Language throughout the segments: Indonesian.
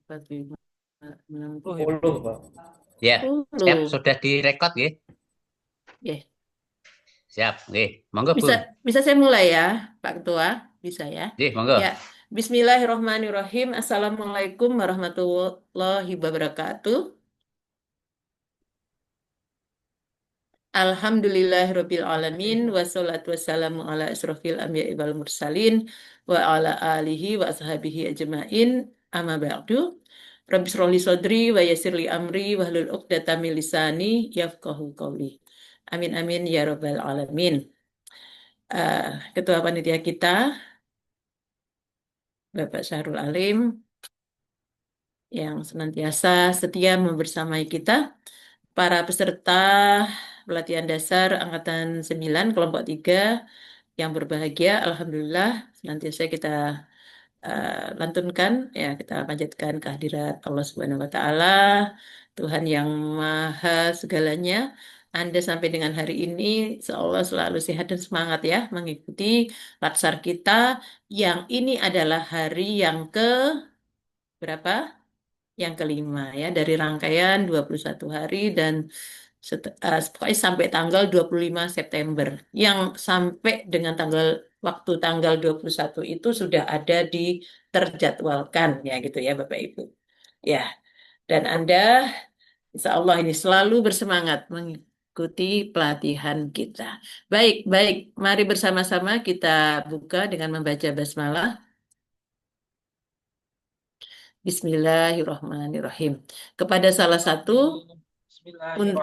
Oh ya, 10, Pak. Ya, siap 10. sudah direkod nggih. Ya, Siap nggih. Monggo Bu. bisa bisa saya mulai ya, Pak Ketua? Bisa ya. Nggih, monggo. Ya, Bismillahirrahmanirrahim. Assalamualaikum warahmatullahi wabarakatuh. Alhamdulillahirabbil alamin wassalatu wassalamu ala asrofil anbiya'i wal mursalin wa ala alihi wa ashabihi ajmain. Amma ba'du. Rabbi shrah li sadri wa yassir li amri wahlul 'uqdatam min lisani yafqahu qawli. Amin amin ya rabbal alamin. Ketua panitia kita Bapak Syahrul Alim yang senantiasa setia membersamai kita, para peserta pelatihan dasar Angkatan 9 kelompok 3 yang berbahagia, Alhamdulillah senantiasa kita lantunkan, ya kita panjatkan kehadirat Allah Subhanahu Wa Taala, Tuhan yang Maha segalanya. Anda sampai dengan hari ini, seolah selalu sehat dan semangat ya mengikuti latsar kita, yang ini adalah hari yang ke berapa? Yang kelima ya dari rangkaian 21 hari dan pokoknya sampai tanggal 25 September. Yang sampai dengan waktu tanggal 21 itu sudah ada di terjadwalkan ya gitu ya Bapak Ibu. Ya, dan Anda insya Allah ini selalu bersemangat mengikuti pelatihan kita. Baik, baik. Mari bersama-sama kita buka dengan membaca basmalah. Bismillahirrahmanirrahim. Kepada salah satu un-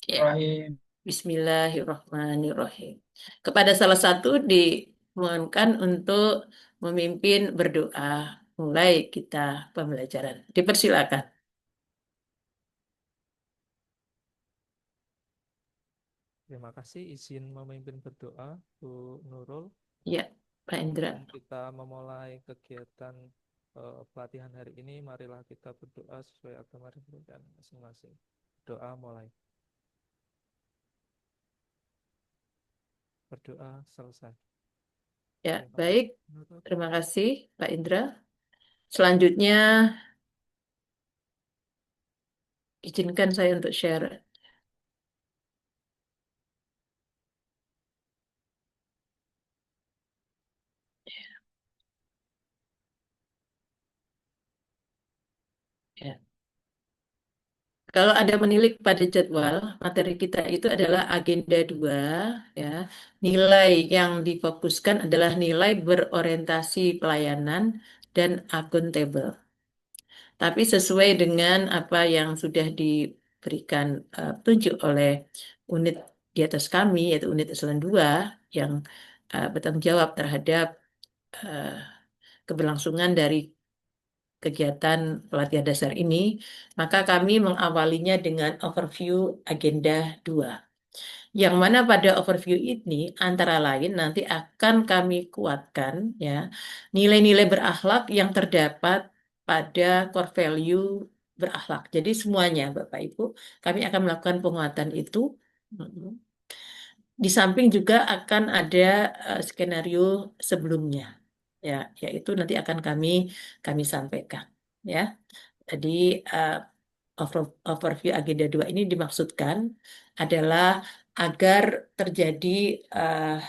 ya, Bismillahirrahmanirrahim. Bismillahirrahmanirrahim. Kepada salah satu dimohonkan untuk memimpin berdoa. Mulai kita pembelajaran. Dipersilakan. Terima kasih izin memimpin berdoa Bu Nurul. Ya, Pak Sebelum Indra. kita memulai kegiatan pelatihan hari ini, marilah kita berdoa sesuai agama dan masing-masing. Doa mulai. Berdoa selesai. Ya, Terima baik. kasih Bu Nurul. Terima kasih, Pak Indra. Selanjutnya, izinkan saya untuk share. Ya. Kalau ada menilik pada jadwal, materi kita itu adalah agenda 2, ya. Nilai yang difokuskan adalah nilai berorientasi pelayanan dan akuntabel. Tapi sesuai dengan apa yang sudah diberikan petunjuk oleh unit di atas kami, yaitu unit eselon 2, yang bertanggung jawab terhadap eh, keberlangsungan dari kegiatan pelatihan dasar ini, maka kami mengawalinya dengan overview agenda 2. Yang mana pada overview ini antara lain nanti akan kami kuatkan ya nilai-nilai berakhlak yang terdapat pada core value berakhlak. Jadi semuanya Bapak Ibu, kami akan melakukan penguatan itu. Mm-mm. Di samping juga akan ada skenario sebelumnya, ya, yaitu nanti akan kami sampaikan, ya. Jadi eh, overview agenda 2 ini dimaksudkan adalah agar terjadi eh,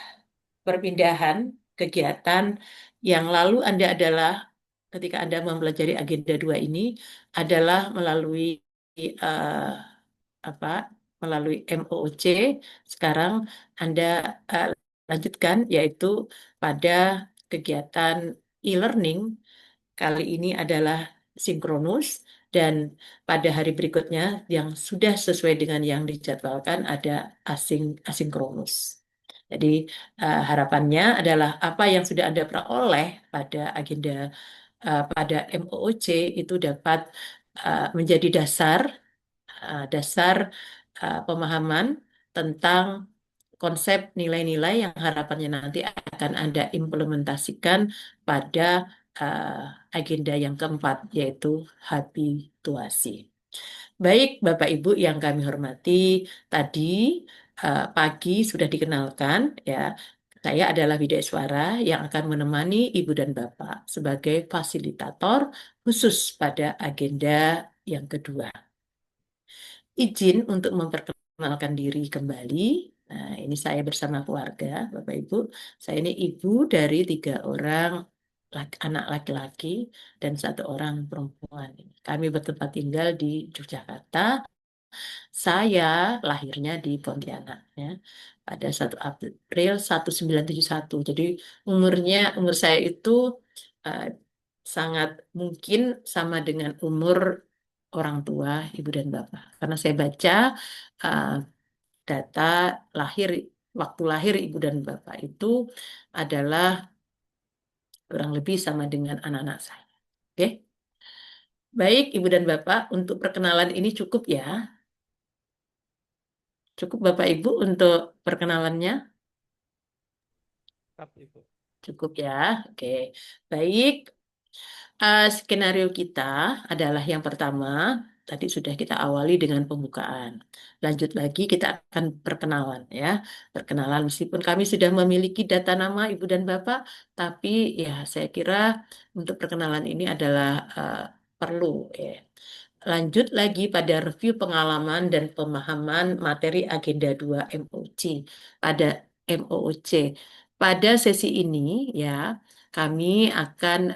perpindahan kegiatan yang lalu Anda adalah ketika Anda mempelajari agenda 2 ini adalah melalui eh, apa melalui MOOC. Sekarang Anda eh, lanjutkan yaitu pada kegiatan e-learning. Kali ini adalah sinkronus dan pada hari berikutnya yang sudah sesuai dengan yang dijadwalkan ada asinkronus. Jadi harapannya adalah apa yang sudah Anda peroleh pada agenda pada MOOC itu dapat menjadi dasar pemahaman tentang konsep nilai-nilai yang harapannya nanti akan Anda implementasikan pada agenda yang keempat, yaitu habituasi. Baik, Bapak Ibu yang kami hormati, tadi pagi sudah dikenalkan ya Saya adalah Widaiswara yang akan menemani Ibu dan Bapak sebagai fasilitator khusus pada agenda yang kedua. Izin untuk memperkenalkan diri kembali. Nah, ini saya bersama keluarga, Bapak Ibu. Saya ini ibu dari 3 orang anak laki-laki dan 1 orang perempuan. Kami bertempat tinggal di Yogyakarta. Saya lahirnya di Pontianak ya, pada 1 April 1971. Jadi umur saya itu eh, sangat mungkin sama dengan umur orang tua ibu dan bapak. Karena saya baca eh, data lahir waktu lahir ibu dan bapak itu adalah kurang lebih sama dengan anak-anak saya. Oke, baik ibu dan bapak, untuk perkenalan ini cukup ya. Cukup Bapak Ibu untuk perkenalannya? Siap, Ibu. Cukup ya. Oke. Baik. Skenario kita adalah yang pertama, tadi sudah kita awali dengan pembukaan. Lanjut lagi kita akan perkenalan ya. Perkenalan meskipun kami sudah memiliki data nama Ibu dan Bapak, tapi ya saya kira untuk perkenalan ini adalah perlu ya. Lanjut lagi pada review pengalaman dan pemahaman materi agenda 2 MOC. Pada MOOC. Pada sesi ini ya, kami akan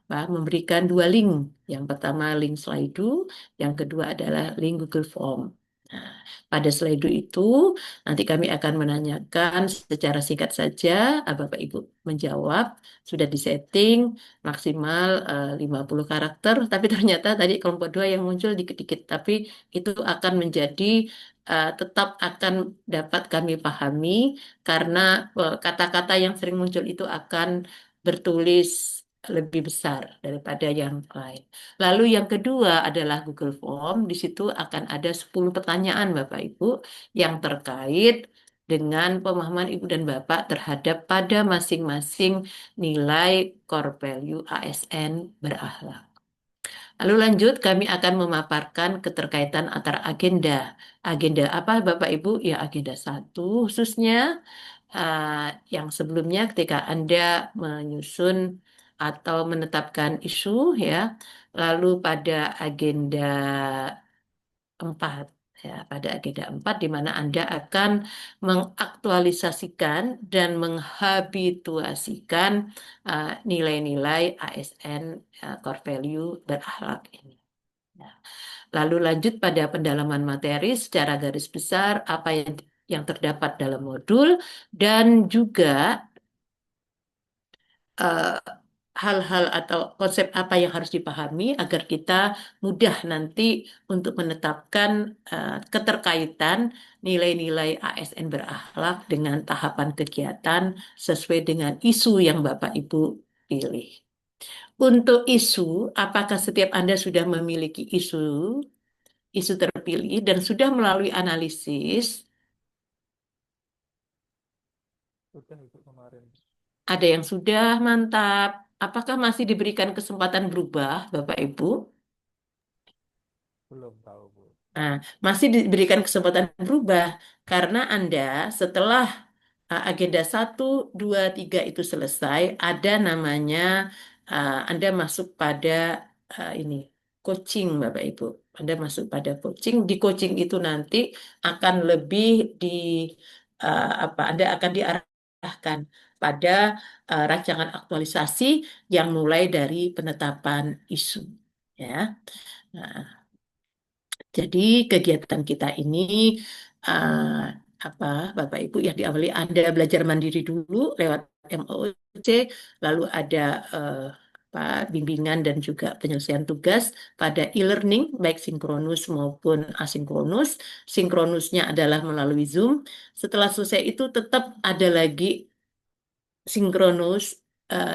memberikan 2 link. Yang pertama link Slido, yang kedua adalah link Google Form. Nah, pada Slido itu nanti kami akan menanyakan secara singkat saja, Bapak Ibu menjawab, sudah disetting maksimal 50 karakter, tapi ternyata tadi kelompok 2 yang muncul dikit-dikit, tapi itu akan menjadi tetap akan dapat kami pahami karena kata-kata yang sering muncul itu akan bertulis lebih besar daripada yang lain. Lalu yang kedua adalah Google Form. Di situ akan ada 10 pertanyaan Bapak Ibu yang terkait dengan pemahaman Ibu dan Bapak terhadap pada masing-masing nilai core value ASN berakhlak. Lalu lanjut, kami akan memaparkan keterkaitan antara agenda. Agenda apa Bapak Ibu? Ya agenda 1 khususnya yang sebelumnya ketika Anda menyusun atau menetapkan isu ya, lalu pada agenda 4 ya, pada agenda 4 di mana Anda akan mengaktualisasikan dan menghabituasikan nilai-nilai ASN core value berakhlak ini. Nah, lalu lanjut pada pendalaman materi secara garis besar apa yang terdapat dalam modul dan juga eh, hal-hal atau konsep apa yang harus dipahami agar kita mudah nanti untuk menetapkan keterkaitan nilai-nilai ASN berakhlak dengan tahapan kegiatan sesuai dengan isu yang Bapak Ibu pilih. Untuk isu, apakah setiap Anda sudah memiliki isu terpilih dan sudah melalui analisis? Sudah, Ibu, kemarin. Ada yang sudah mantap. Apakah masih diberikan kesempatan berubah, Bapak Ibu? Belum tahu, Bu. Nah, masih diberikan kesempatan berubah karena Anda setelah agenda 1, 2, 3 itu selesai, ada namanya Anda masuk pada ini coaching, Bapak Ibu. Anda masuk pada coaching. Di coaching itu nanti akan lebih di Anda akan diarahkan pada rancangan aktualisasi yang mulai dari penetapan isu. Ya. Nah, jadi kegiatan kita ini uh, apa Bapak Ibu yang diawali Anda belajar mandiri dulu lewat MOOC, lalu ada uh, bimbingan dan juga penyelesaian tugas pada e-learning baik sinkronus maupun asinkronus. Sinkronusnya adalah melalui Zoom. Setelah selesai itu tetap ada lagi sinkronus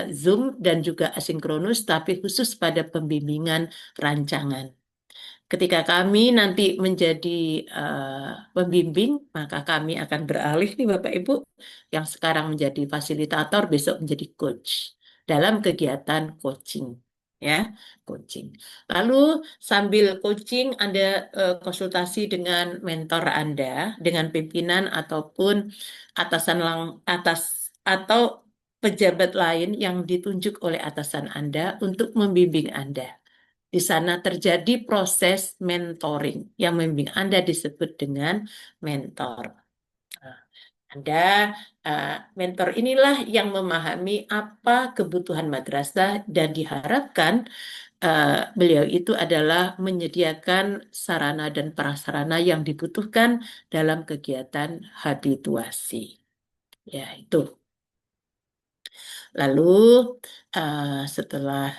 Zoom dan juga asinkronus tapi khusus pada pembimbingan rancangan. Ketika kami nanti menjadi pembimbing, maka kami akan beralih nih Bapak Ibu, yang sekarang menjadi fasilitator, besok menjadi coach dalam kegiatan coaching. ya, coaching. Lalu sambil coaching Anda konsultasi dengan mentor Anda, dengan pimpinan ataupun atas atau pejabat lain yang ditunjuk oleh atasan Anda untuk membimbing Anda. Di sana terjadi proses mentoring. Yang membimbing Anda disebut dengan mentor. Nah, Anda mentor inilah yang memahami apa kebutuhan madrasah dan diharapkan beliau itu adalah menyediakan sarana dan prasarana yang dibutuhkan dalam kegiatan habituasi. Ya, itu. Lalu setelah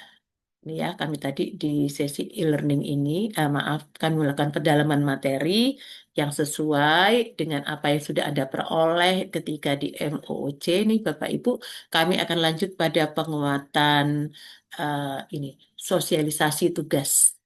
ini ya, kami tadi di sesi e-learning ini, maaf, kami melakukan pendalaman materi yang sesuai dengan apa yang sudah Anda peroleh ketika di MOOC nih, Bapak Ibu. Kami akan lanjut pada penguatan ini sosialisasi tugas.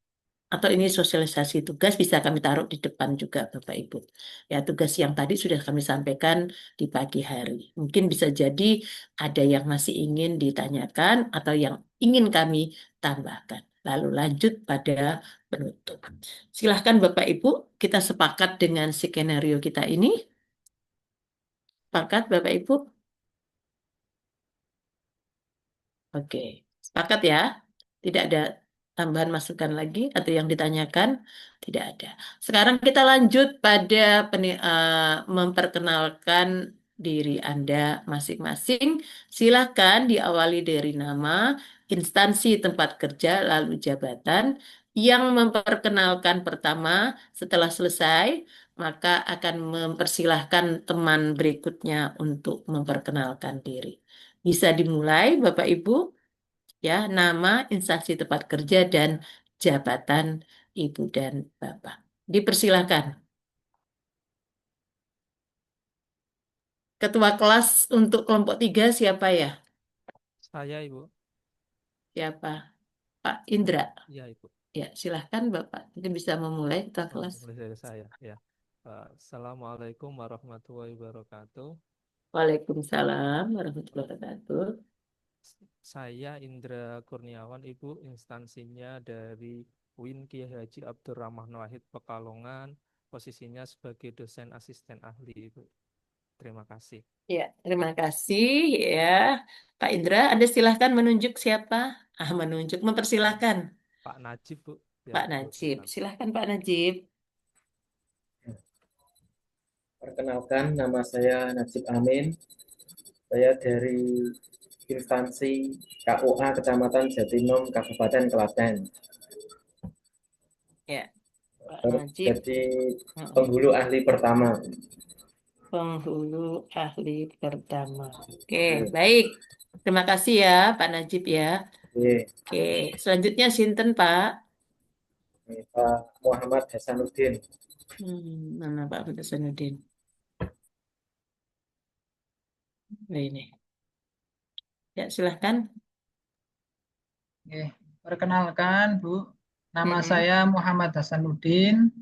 Atau ini sosialisasi tugas bisa kami taruh di depan juga Bapak Ibu. Ya, tugas yang tadi sudah kami sampaikan di pagi hari. Mungkin bisa jadi ada yang masih ingin ditanyakan atau yang ingin kami tambahkan. Lalu lanjut pada penutup. Silahkan Bapak Ibu, kita sepakat dengan skenario kita ini. Sepakat Bapak Ibu? Oke, sepakat ya. Tidak ada tambahan masukan lagi atau yang ditanyakan? Tidak ada. Sekarang kita lanjut pada memperkenalkan diri Anda masing-masing. Silakan diawali dari nama, instansi tempat kerja, lalu jabatan. Yang memperkenalkan pertama, setelah selesai, maka akan mempersilahkan teman berikutnya untuk memperkenalkan diri. Bisa dimulai, Bapak Ibu, ya, nama, instansi tempat kerja, dan jabatan Ibu dan Bapak. Dipersilakan. Ketua kelas untuk kelompok 3 siapa ya? Saya, Ibu. Siapa? Pak Indra. Ya, Ibu. Ya, silahkan Bapak. Mungkin bisa memulai ketua kelas. Mulai dari saya, ya. Assalamualaikum warahmatullahi wabarakatuh. Waalaikumsalam warahmatullahi wabarakatuh. Saya Indra Kurniawan, Ibu, instansinya dari UIN Kiai Haji Abdurrahman Wahid Pekalongan, posisinya sebagai dosen asisten ahli, Ibu. Terima kasih. Ya, terima kasih ya. Pak Indra, Anda silahkan menunjuk siapa? Menunjuk, mempersilahkan. Pak Najib, Bu. Ya, Pak Bu. Najib. Silahkan Pak Najib. Perkenalkan, nama saya Najib Amin. Saya dari instansi KUA Kecamatan Jatinom, Kabupaten Klaten. Ya, Pak Najib. Jadi penghulu ahli pertama. Penghulu ahli pertama. Oke, baik. Terima kasih ya, Pak Najib ya. Oke, selanjutnya Sinten, Pak. Pak Muhammad Hasanuddin. Mana Pak Hasanuddin? Ini. Ya, silahkan. Perkenalkan, Bu. Nama saya Muhammad Hasanuddin.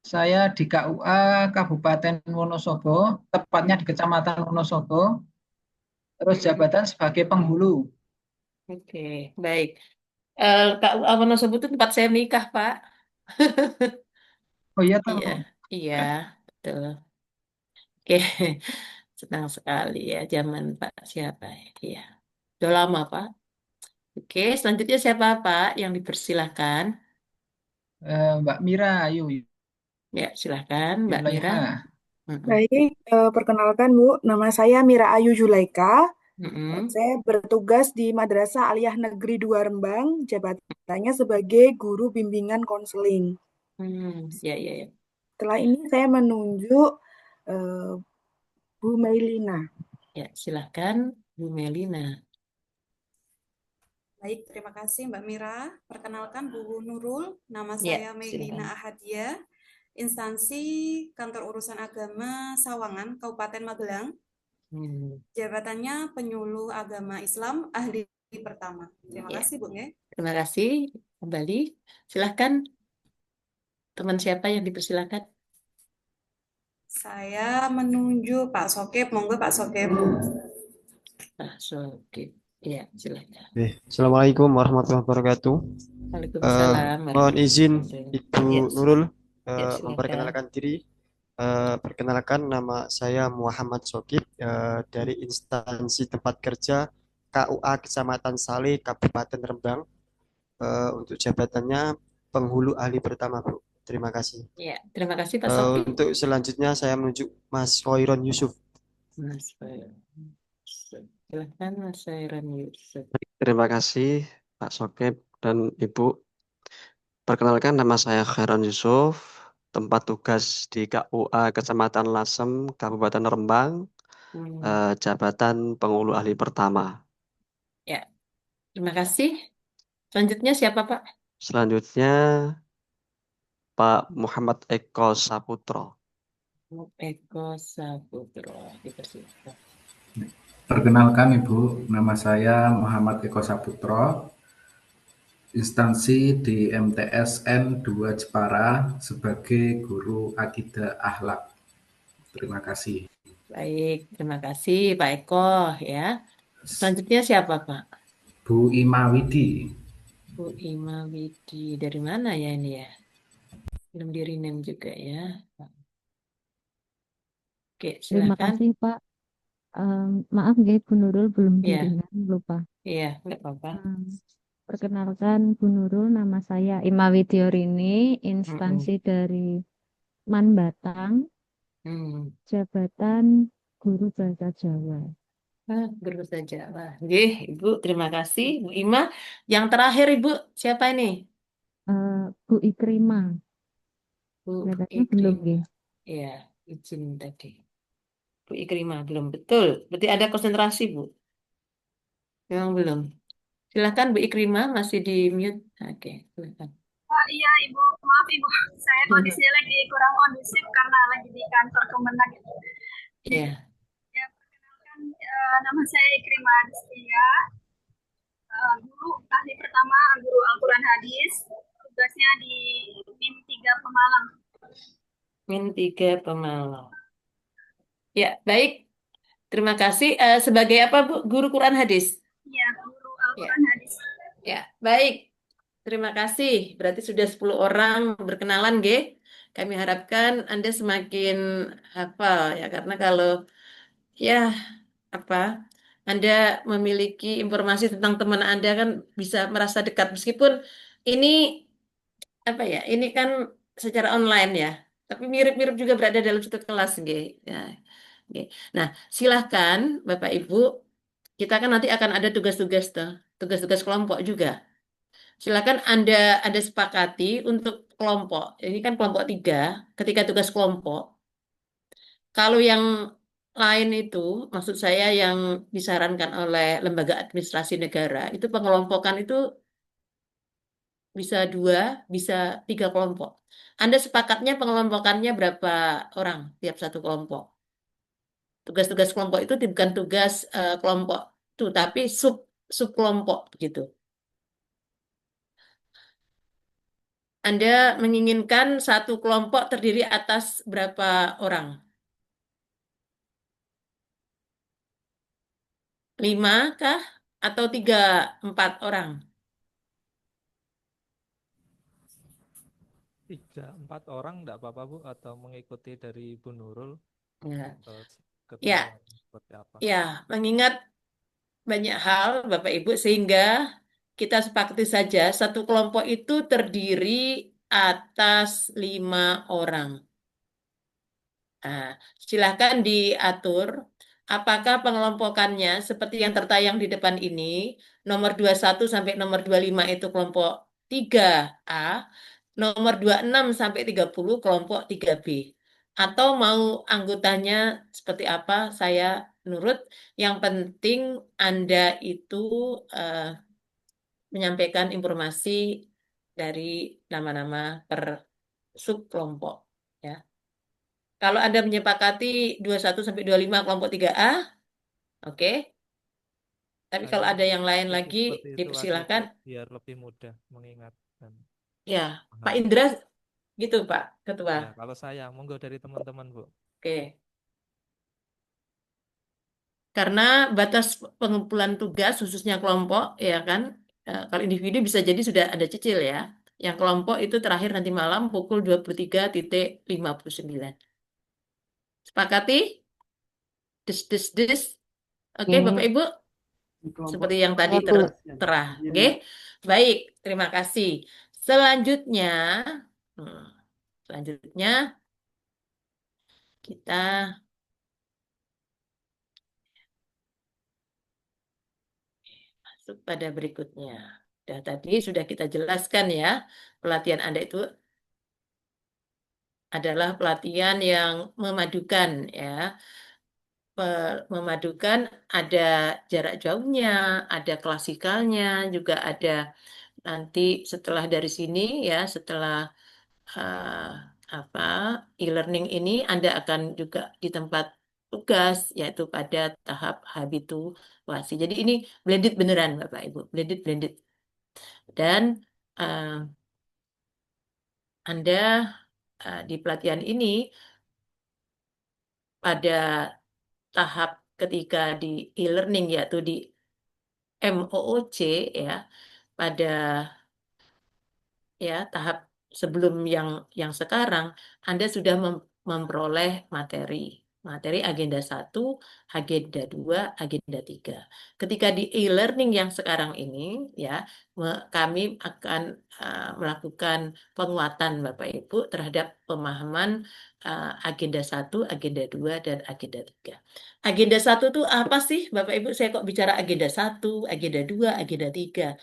Saya di KUA Kabupaten Wonosobo, tepatnya di Kecamatan Wonosobo. Terus jabatan sebagai penghulu. Oke, baik. KUA Wonosobo itu tempat saya menikah, Pak. Oh iya, tahu. Iya, iya, betul. Oke, senang sekali ya zaman Pak siapa ya? Iya, udah lama Pak. Oke, selanjutnya siapa Pak yang dipersilahkan? Mbak Mira Ayu Ya, silahkan Mbak Mira. Yulaiha. Baik, perkenalkan Bu, nama saya Mira Ayu Julaika. Saya bertugas di Madrasah Aliyah Negeri 2 Rembang, jabatannya sebagai guru bimbingan konseling. Ya, ya, ya. Setelah ini saya menunjuk Bu Melina. Ya, silahkan Bu Melina. Baik, terima kasih Mbak Mira. Perkenalkan Bu Nurul, nama Ya, saya Melina silakan. Ahadia, instansi Kantor Urusan Agama Sawangan, Kabupaten Magelang. Jabatannya Penyuluh Agama Islam Ahli Pertama. Terima kasih Bu. Terima kasih. Kembali, silahkan. Teman siapa yang dipersilakan? Saya menunjuk Pak Sokep. Monggo Pak Sokep. Pak Sokep. Iya, silakan. Assalamualaikum warahmatullahi wabarakatuh. Waalaikumsalam Mohon izin warahmatullahi Ibu wabarakatuh. Nurul Ya, silakan. memperkenalkan diri. Perkenalkan nama saya Muhammad Sokib dari instansi tempat kerja KUA Kecamatan Saleh, Kabupaten Rembang. Untuk jabatannya penghulu ahli pertama, Bu. Terima kasih. Ya, terima kasih Pak Sofi. Untuk selanjutnya saya menunjuk Mas Khoiron Yusuf. Mas Khairan Yusuf. Silakan Mas Khairan Yusuf. Terima kasih Pak Sokib dan Ibu. Perkenalkan nama saya Khairon Yusuf, tempat tugas di KUA Kecamatan Lasem, Kabupaten Rembang, jabatan penghulu ahli pertama. Ya, terima kasih. Selanjutnya siapa Pak? Selanjutnya Pak Muhammad Eko Saputro. Eko Saputro. Dipersilakan. Perkenalkan Ibu, nama saya Muhammad Eko Saputro, instansi di MTSN 2 Jepara sebagai guru akidah akhlak. Terima kasih. Baik, terima kasih Pak Eko ya. Selanjutnya siapa Pak? Bu Imawidi. Bu Imawidi. Dari mana ya ini ya? Belum di rename juga ya. Oke, Terima silakan. kasih Pak. Maaf nggih Bu Nurul belum Iya. diringan, lupa. Iya, nggak apa-apa. Perkenalkan Bu Nurul, nama saya Ima Widiorini, instansi dari MAN Batang, jabatan guru bahasa Jawa. Guru saja. Wah, nggih, Ibu, terima kasih. Bu Ima. Yang terakhir Ibu, siapa ini? Bu Ikrima. Bu Kelihatannya belum nggih. Iya, izin tadi. Bu Ikrima belum betul. Berarti ada konsentrasi, Bu. Memang belum. Silakan Bu Ikrima, masih di mute. Oke, silakan. Pak, iya Ibu, maaf Ibu, saya kondisinya lagi kurang kondusif karena lagi di kantor Kemenag gitu. Iya. Ya, perkenalkan nama saya Ikrima Adistia, guru ahli pertama guru Al-Quran Hadis, tugasnya di MIM 3 Pemalang. MIM 3 Pemalang. Ya, baik. Terima kasih. Sebagai apa, Bu? Guru Quran Hadis? Iya, guru Al-Quran Hadis. Ya, baik. Terima kasih. Berarti sudah 10 orang berkenalan, G. Kami harapkan Anda semakin hafal ya, karena kalau ya apa Anda memiliki informasi tentang teman Anda kan bisa merasa dekat meskipun ini apa ya? Ini kan secara online ya. Tapi mirip-mirip juga berada dalam satu kelas, G. Ya. G. Nah, silahkan Bapak Ibu, kita kan nanti akan ada tugas-tugas tuh, tugas-tugas kelompok juga. Silakan Anda sepakati untuk kelompok. Ini kan kelompok 3. Ketika tugas kelompok, kalau yang lain itu, maksud saya yang disarankan oleh lembaga administrasi negara, itu pengelompokan itu bisa 2, bisa 3 kelompok. Anda sepakatnya pengelompokannya berapa orang tiap satu kelompok? Tugas-tugas kelompok itu bukan tugas kelompok itu, tapi sub kelompok gitu. Anda menginginkan satu kelompok terdiri atas berapa orang? 5 kah? Atau 3, 4 orang? 3, 4 orang enggak apa-apa Bu, atau mengikuti dari Bu Nurul Ya. ketentuan Ya. seperti apa? Ya, mengingat banyak hal Bapak Ibu sehingga kita sepakati saja satu kelompok itu terdiri atas 5 orang. Nah, silakan diatur apakah pengelompokannya seperti yang tertayang di depan ini, nomor 21 sampai nomor 25 itu kelompok 3A, nomor 26 sampai 30 kelompok 3B. Atau mau anggotanya seperti apa, saya nurut. Yang penting Anda itu menyampaikan informasi dari nama-nama per sub kelompok. Ya. Kalau Anda menyepakati 21 sampai 25 kelompok 3A, oke. Tapi kalau ada yang lain lagi, dipersilakan. Biar lebih mudah mengingatkan. Ya, Pak Indra, gitu Pak Ketua. Ya, kalau saya, monggo dari teman-teman Bu. Oke. Karena batas pengumpulan tugas khususnya kelompok ya kan, kalau individu bisa jadi sudah ada cicil ya. Yang kelompok itu terakhir nanti malam pukul 23.59. Sepakati? Des des des. Oke, Bapak Ibu, seperti yang tadi Ya, Bu. tertera. Oke. Baik, terima kasih. Selanjutnya, hmm, selanjutnya kita masuk pada berikutnya. Tadi sudah kita jelaskan ya, pelatihan Anda itu adalah pelatihan yang memadukan ya. Memadukan ada jarak jauhnya, ada klasikalnya, juga ada nanti setelah dari sini ya, setelah eh, apa e-learning ini Anda akan juga di tempat tugas yaitu pada tahap habituasi. Jadi ini blended beneran Bapak Ibu, blended blended. Dan eh, Anda di pelatihan ini pada tahap ketika di e-learning yaitu di MOOC ya, pada ya tahap sebelum yang sekarang Anda sudah memperoleh materi agenda 1, agenda 2, agenda 3. Ketika di e-learning yang sekarang ini ya, kami akan melakukan penguatan Bapak Ibu terhadap pemahaman agenda 1, agenda 2 dan agenda 3. Agenda 1 itu apa sih Bapak Ibu? Saya kok bicara agenda 1, agenda 2, agenda 3.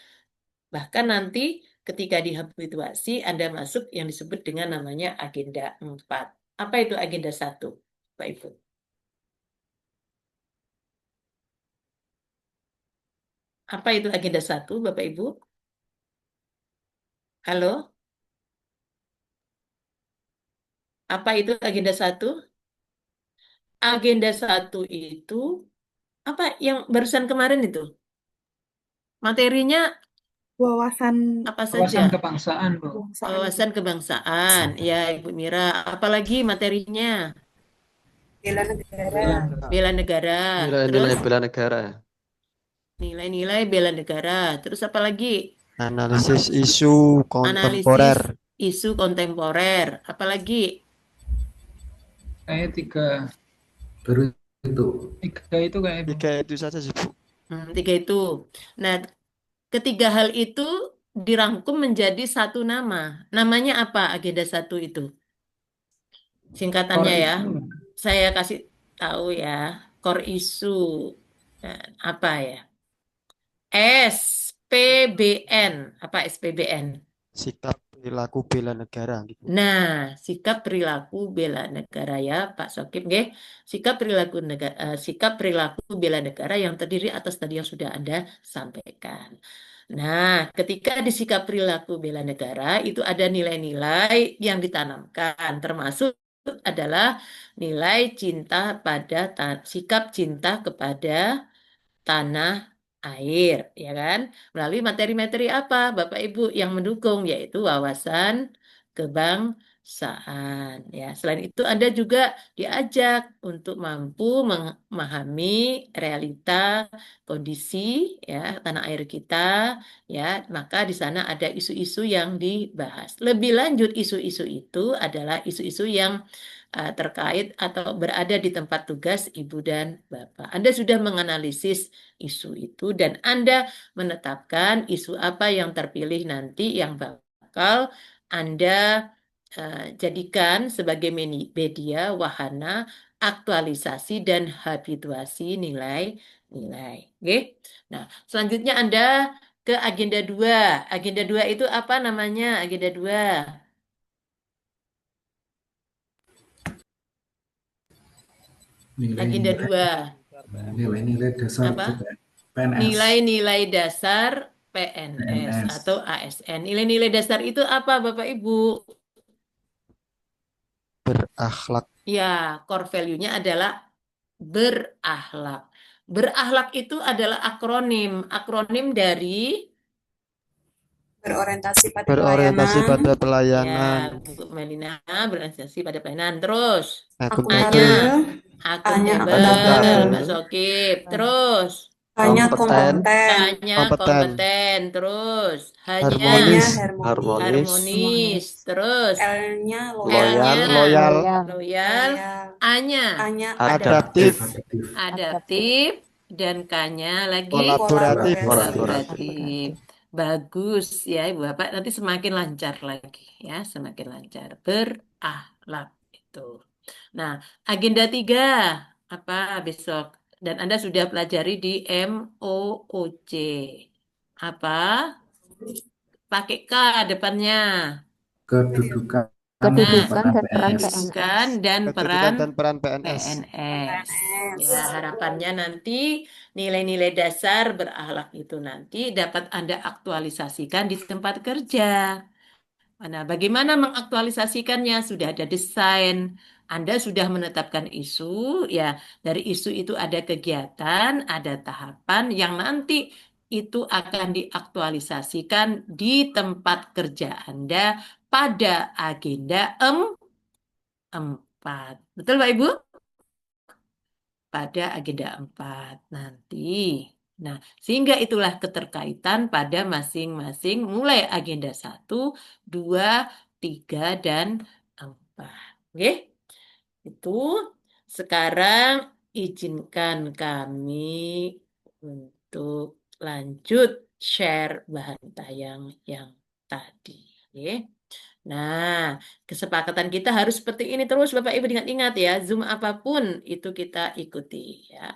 Bahkan nanti ketika dihabituasi Anda masuk yang disebut dengan namanya agenda 4. Apa itu agenda 1, Pak Ibu? Apa itu agenda 1, Bapak Ibu? Halo? Apa itu agenda 1? Agenda 1 itu apa yang barusan kemarin itu? Materinya Wawasan apa Wawasan saja? kebangsaan, Bu. Wawasan kebangsaan. Ya, Ibu Mira. Apalagi materinya? Bela negara. Bela negara. Nilai-nilai Terus bela negara. nilai-nilai bela negara. Terus apa lagi? Analisis isu kontemporer. Analisis isu kontemporer. Apalagi? Kayak tiga. Baru itu. Tiga itu kayak Bu. Tiga itu saja sih, Bu. Tiga itu. Nah, ketiga hal itu dirangkum menjadi satu nama. Namanya apa agenda 1 itu? Singkatannya Core ya. issue. Saya kasih tahu ya. Core issue. Nah, apa ya? SPBN. Apa SPBN? Sikap perilaku bela negara gitu. Nah, sikap perilaku bela negara ya, Pak Sokip, nggih. Sikap perilaku bela negara yang terdiri atas tadi yang sudah Anda sampaikan. Nah, ketika di sikap perilaku bela negara itu ada nilai-nilai yang ditanamkan, termasuk adalah nilai cinta pada sikap cinta kepada tanah air, ya kan? Melalui materi-materi apa, Bapak Ibu yang mendukung, yaitu wawasan kebangsaan. Ya, selain itu Anda juga diajak untuk mampu memahami realita kondisi ya tanah air kita, ya. Maka di sana ada isu-isu yang dibahas. Lebih lanjut, isu-isu itu adalah isu-isu yang terkait atau berada di tempat tugas Ibu dan Bapak. Anda sudah menganalisis isu itu dan Anda menetapkan isu apa yang terpilih nanti yang bakal Anda jadikan sebagai media wahana aktualisasi dan habituasi nilai-nilai. Oke. Nah, selanjutnya Anda ke agenda 2. Agenda 2 itu apa namanya? Agenda 2. Agenda 2. Nilai-nilai dasar Apa? PNS. Nilai-nilai dasar PNS atau ASN. Nilai-nilai dasar itu apa, Bapak Ibu? Berakhlak. Ya, core value-nya adalah berakhlak. Berakhlak itu adalah akronim. Akronim dari berorientasi pada Berorientasi pelayanan. pada Ya, pelayanan. Bu Melina berorientasi pada pelayanan. Terus Akuntabel. A-nya akuntabel, akuntabel, Mbak Sokip. Terus K-nya Kompeten, kompeten, K-nya Kompeten. kompeten. Terus H-nya E-nya Harmonis. harmonis, harmonis. Terus L-nya L-nya loyal, Loyal. loyal. loyal, A-nya A-nya Adaptif. adaptif. Dan K-nya lagi Kolaboratif. kolaboratif. Bagus ya Ibu Bapak. Nanti semakin lancar lagi ya, semakin lancar. Berakhlak itu. Nah, agenda 3 apa besok? Dan Anda sudah pelajari di MOOC. Apa? Pakai K depannya. Kedudukan Kedudukan dan dan peran PNS. Kedudukan dan Kedudukan peran dan peran PNS. PNS. Ya, harapannya nanti nilai-nilai dasar berakhlak itu nanti dapat Anda aktualisasikan di tempat kerja. Nah, bagaimana mengaktualisasikannya? Sudah ada desain, Anda sudah menetapkan isu, ya dari isu itu ada kegiatan, ada tahapan yang nanti itu akan diaktualisasikan di tempat kerja Anda pada agenda 4. Betul Pak Ibu? Pada agenda 4 nanti. Nah, sehingga itulah keterkaitan pada masing-masing mulai agenda 1, 2, 3, dan 4. Oke? Itu sekarang izinkan kami untuk lanjut share bahan tayang yang tadi. Oke? Nah, kesepakatan kita harus seperti ini terus, Bapak Ibu ingat-ingat ya, Zoom apapun itu kita ikuti ya.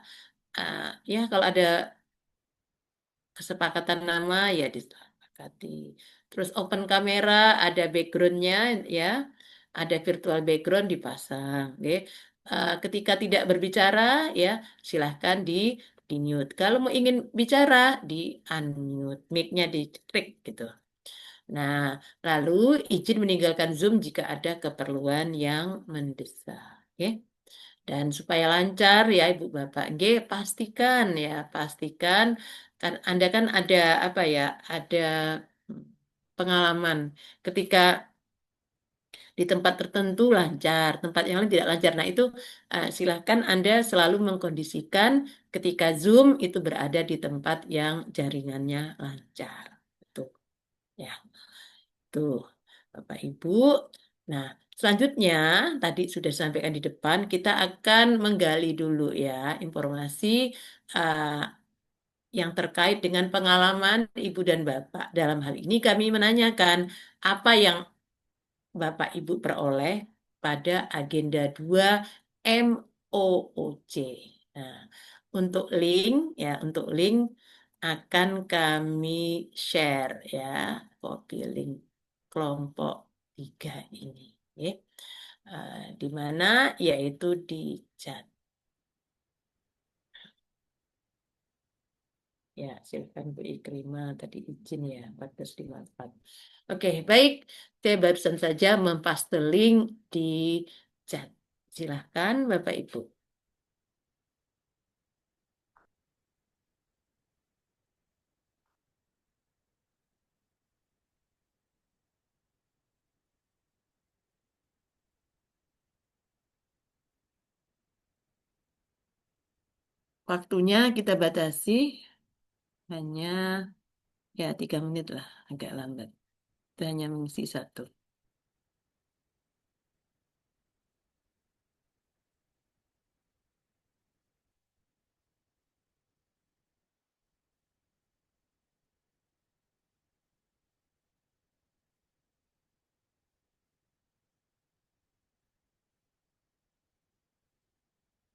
Ya kalau ada kesepakatan nama ya disepakati. Terus open kamera, ada backgroundnya ya, ada virtual background dipasang. Oke. Ketika tidak berbicara ya silahkan di mute. Kalau mau ingin bicara di unmute, mic-nya di klik gitu. Nah, lalu izin meninggalkan Zoom jika ada keperluan yang mendesak. Oke. Dan supaya lancar ya Ibu Bapak, pastikan ya, pastikan kan Anda kan ada apa ya, ada pengalaman ketika di tempat tertentu lancar, tempat yang lain tidak lancar. Nah, itu silahkan Anda selalu mengkondisikan ketika Zoom itu berada di tempat yang jaringannya lancar. Betul. Ya. Tuh, Bapak Ibu. Nah, selanjutnya tadi sudah disampaikan di depan, kita akan menggali dulu ya informasi uh, yang terkait dengan pengalaman Ibu dan Bapak. Dalam hal ini kami menanyakan apa yang Bapak Ibu peroleh pada agenda 2 MOOC. Nah, untuk link akan kami share ya, copy link kelompok 3 ini. Ya. Di mana yaitu di chat. Ya, silakan Bu Ikrima tadi izin ya 1454. Oke, baik. Saya barusan saja mempaste link di chat. Silahkan Bapak Ibu. Waktunya kita batasi hanya ya 3 menit lah, agak lambat. Itu hanya mengisi 1.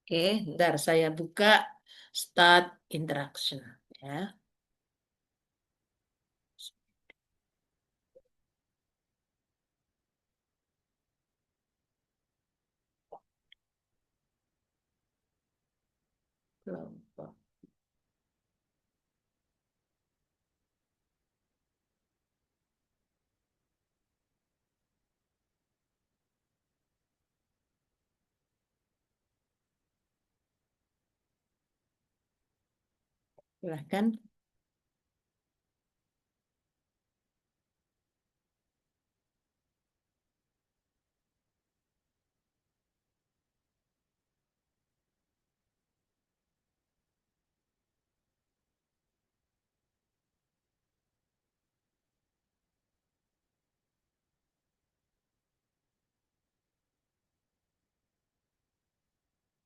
Oke, ntar saya buka start interaction ya. Kelompok. Silahkan.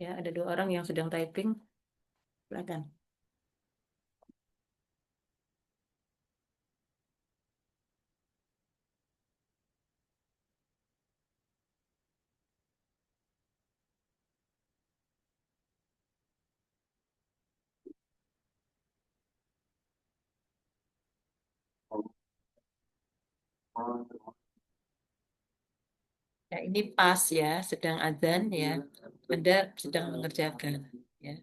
Ya, ada 2 orang yang sedang typing. Silakan. Ya, ini pas ya, sedang adzan ya. Anda sedang mengerjakan ya.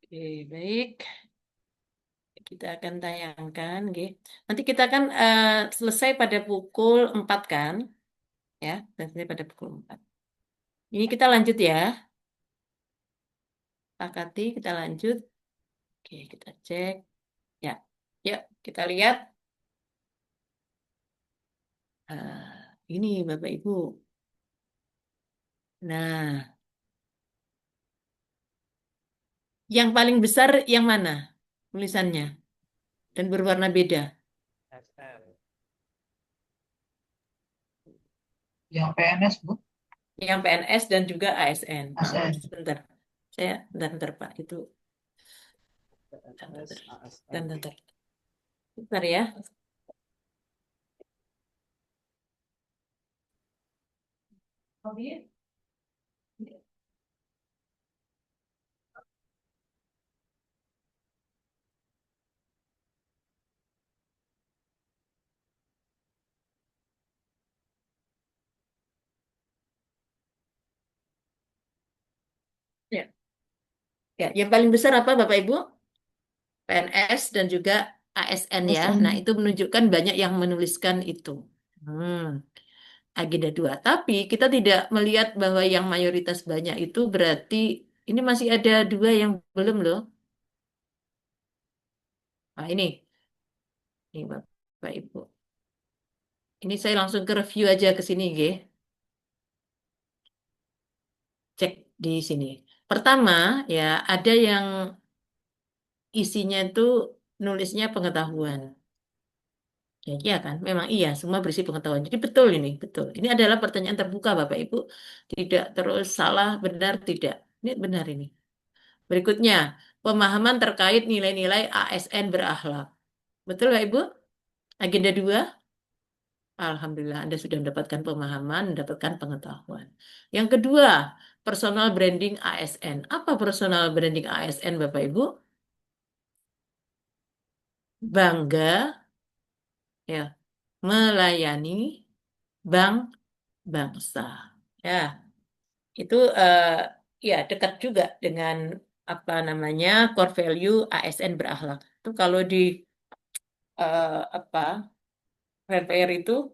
Oke, baik. Kita akan tayangkan, nggih. Nanti kita akan selesai pada pukul 4 kan? Ya, selesai pada pukul 4. Ini kita lanjut ya. Pakati, kita lanjut. Oke, kita cek. Ya, ya kita lihat. Ini Bapak Ibu. Nah, yang paling besar yang mana tulisannya dan berwarna beda? SM. Yang PNS, Bu. Yang PNS dan juga ASN. ASN. Sebentar, bentar Pak, itu PNS, ASN. bentar ya. Oh, iya. Ya. Ya, yang paling besar apa Bapak Ibu? PNS dan juga ASN ya. ASN. Nah, itu menunjukkan banyak yang menuliskan itu. Agenda 2. Tapi kita tidak melihat bahwa yang mayoritas banyak itu berarti ini masih ada 2 yang belum loh. Nah, ini Bapak Ibu. Ini saya langsung ke review aja ke sini, G. Cek di sini. Pertama, ya ada yang isinya itu nulisnya pengetahuan. Ya, iya kan? Memang iya, semua berisi pengetahuan. Jadi betul ini, betul. Ini adalah pertanyaan terbuka, Bapak Ibu. Tidak terus salah, benar, tidak. Ini benar ini. Berikutnya, pemahaman terkait nilai-nilai ASN berakhlak. Betul, Pak Ibu? Agenda 2. Alhamdulillah, Anda sudah mendapatkan pemahaman, mendapatkan pengetahuan. Yang kedua, personal branding ASN. Apa personal branding ASN, Bapak Ibu? Bangga, ya, melayani bank bangsa. Ya, itu ya dekat juga dengan apa namanya core value ASN berakhlak. Itu kalau di apa PPR itu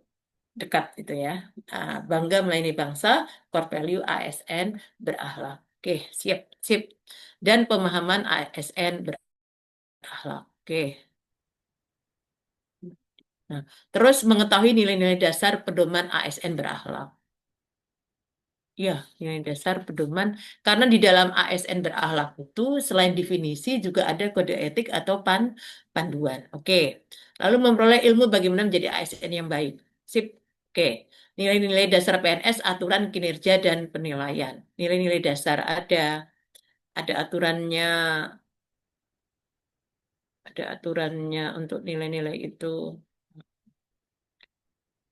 dekat itu ya. Bangga melayani bangsa, core value ASN berakhlak. Oke, siap, sip. Dan pemahaman ASN berakhlak. Oke. Nah, terus mengetahui nilai-nilai dasar pedoman ASN berakhlak. Ya, nilai dasar pedoman. Karena di dalam ASN berakhlak itu selain definisi juga ada kode etik atau panduan. Oke. Lalu memperoleh ilmu bagaimana menjadi ASN yang baik. Sip. Oke. Nilai-nilai dasar PNS, aturan kinerja dan penilaian. Nilai-nilai dasar ada aturannya, untuk nilai-nilai itu.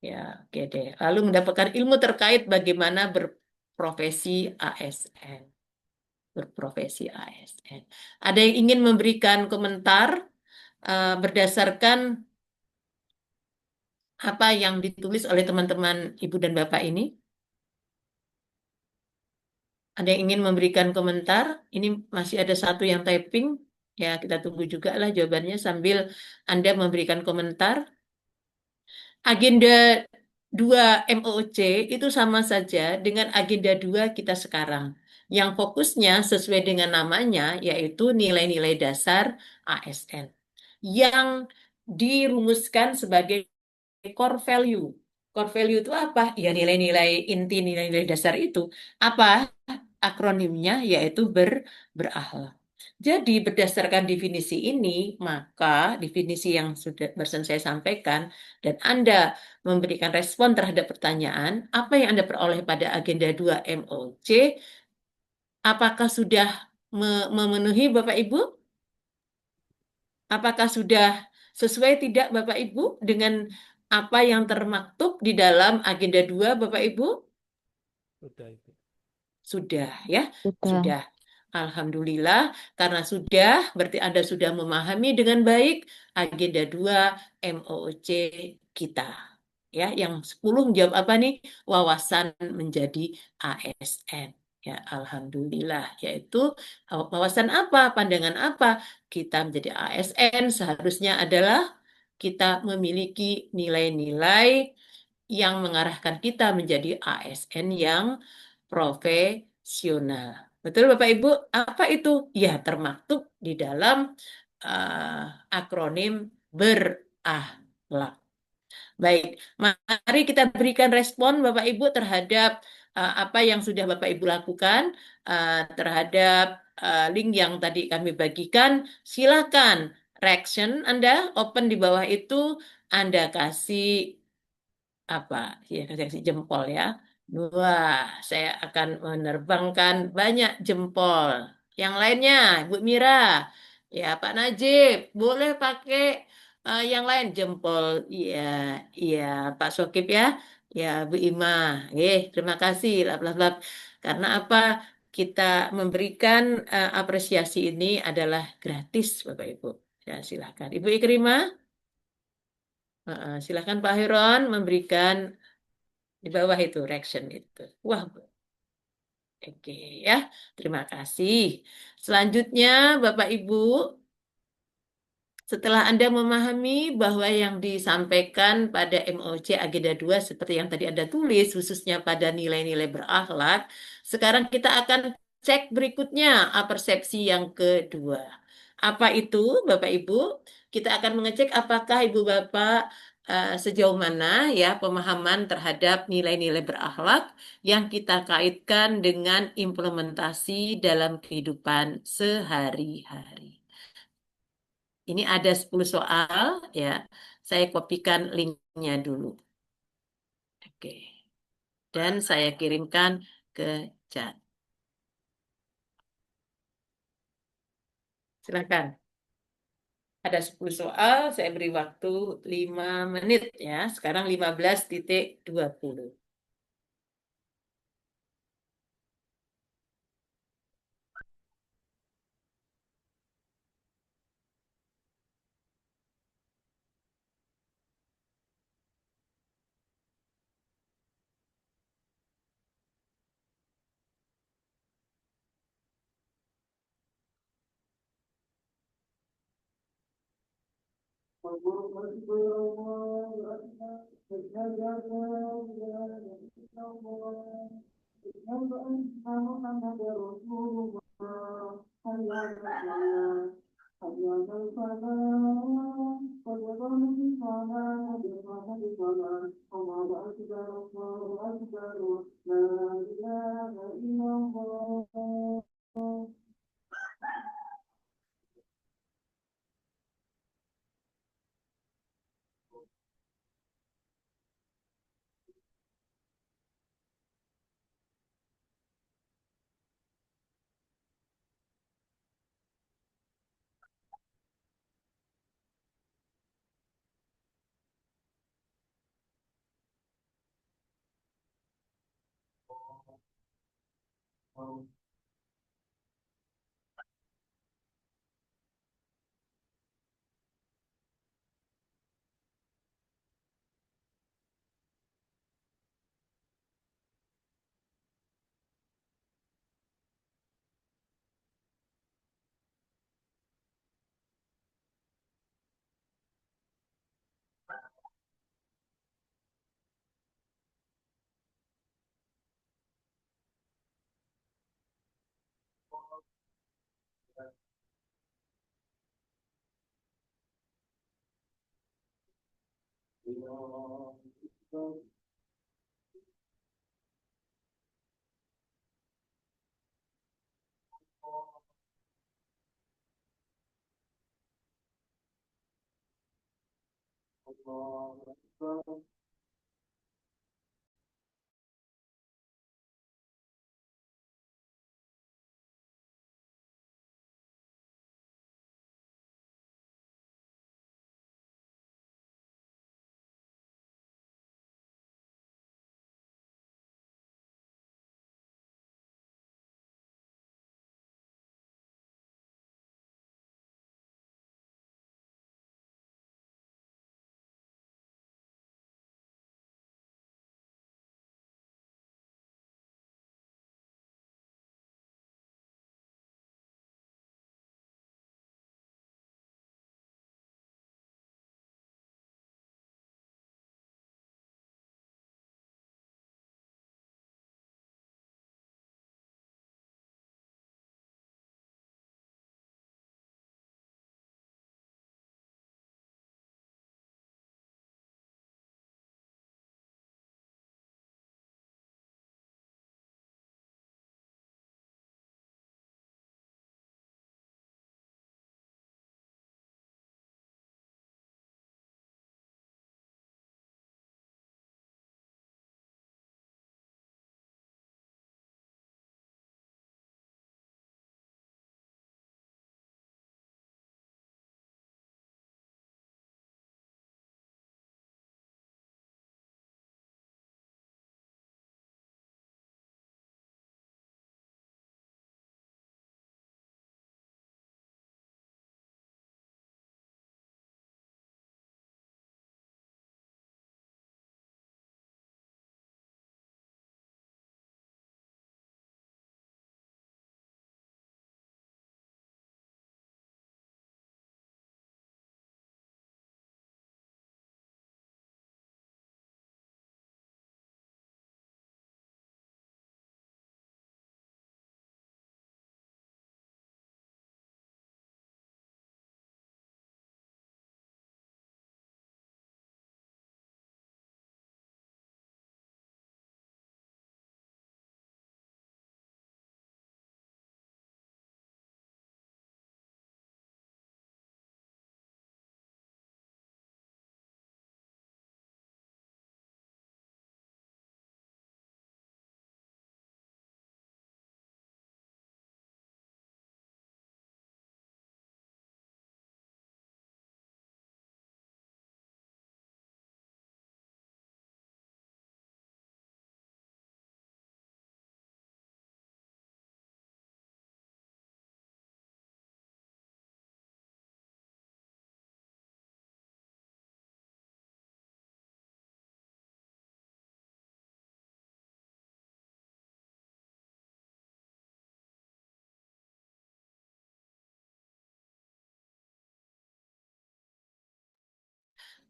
Ya, oke deh. Lalu mendapatkan ilmu terkait bagaimana berprofesi ASN. Berprofesi ASN. Ada yang ingin memberikan komentar berdasarkan apa yang ditulis oleh teman-teman Ibu dan Bapak ini? Ada yang ingin memberikan komentar? Ini masih ada satu yang typing. Ya, kita tunggu juga lah jawabannya sambil Anda memberikan komentar. Agenda 2 MOC itu sama saja dengan agenda 2 kita sekarang. Yang fokusnya sesuai dengan namanya yaitu nilai-nilai dasar ASN. Yang dirumuskan sebagai core value. Core value itu apa? Ya nilai-nilai inti, nilai-nilai dasar itu. Apa? Akronimnya yaitu berakhlak. Jadi berdasarkan definisi ini, maka definisi yang sudah barusan saya sampaikan, dan Anda memberikan respon terhadap pertanyaan, apa yang Anda peroleh pada agenda 2 MOC, apakah sudah memenuhi Bapak Ibu? Apakah sudah sesuai tidak Bapak Ibu dengan apa yang termaktub di dalam agenda 2 Bapak Ibu? Sudah, Ibu. Sudah ya, Sudah. sudah. Alhamdulillah, karena sudah, berarti Anda sudah memahami dengan baik agenda 2 MOOC kita. Ya, yang 10 menjawab apa nih? Wawasan menjadi ASN. Ya, alhamdulillah, yaitu wawasan apa, pandangan apa? Kita menjadi ASN seharusnya adalah kita memiliki nilai-nilai yang mengarahkan kita menjadi ASN yang profesional. Betul Bapak Ibu? Apa itu? Ya termaktub di dalam akronim berakhlak. Baik, mari kita berikan respon Bapak Ibu terhadap apa yang sudah Bapak Ibu lakukan terhadap link yang tadi kami bagikan. Silakan reaction Anda open di bawah itu, Anda kasih apa? Ya, kasih jempol ya. Wah, saya akan menerbangkan banyak jempol. Yang lainnya, Bu Mira, ya Pak Najib, boleh pakai yang lain jempol. Iya, iya Pak Sokip ya, ya Bu Ima. Terima kasih, lap lap lap. Karena apa? Kita memberikan apresiasi ini adalah gratis, Bapak Ibu. Ya, silakan. Ibu Ikrimah, silakan Pak Heron memberikan di bawah itu reaction itu. Wah, oke ya. Terima kasih. Selanjutnya, Bapak Ibu, setelah Anda memahami bahwa yang disampaikan pada MOC Agenda 2 seperti yang tadi Anda tulis, khususnya pada nilai-nilai berakhlak, sekarang kita akan cek berikutnya, persepsi yang kedua. Apa itu, Bapak Ibu? Kita akan mengecek apakah Ibu Bapak sejauh mana ya pemahaman terhadap nilai-nilai berakhlak yang kita kaitkan dengan implementasi dalam kehidupan sehari-hari. Ini ada 10 soal ya. Saya kopikan linknya dulu. Oke. Dan saya kirimkan ke chat. Silakan. Ada 10 soal, saya beri waktu 5 menit ya. Sekarang 15:20.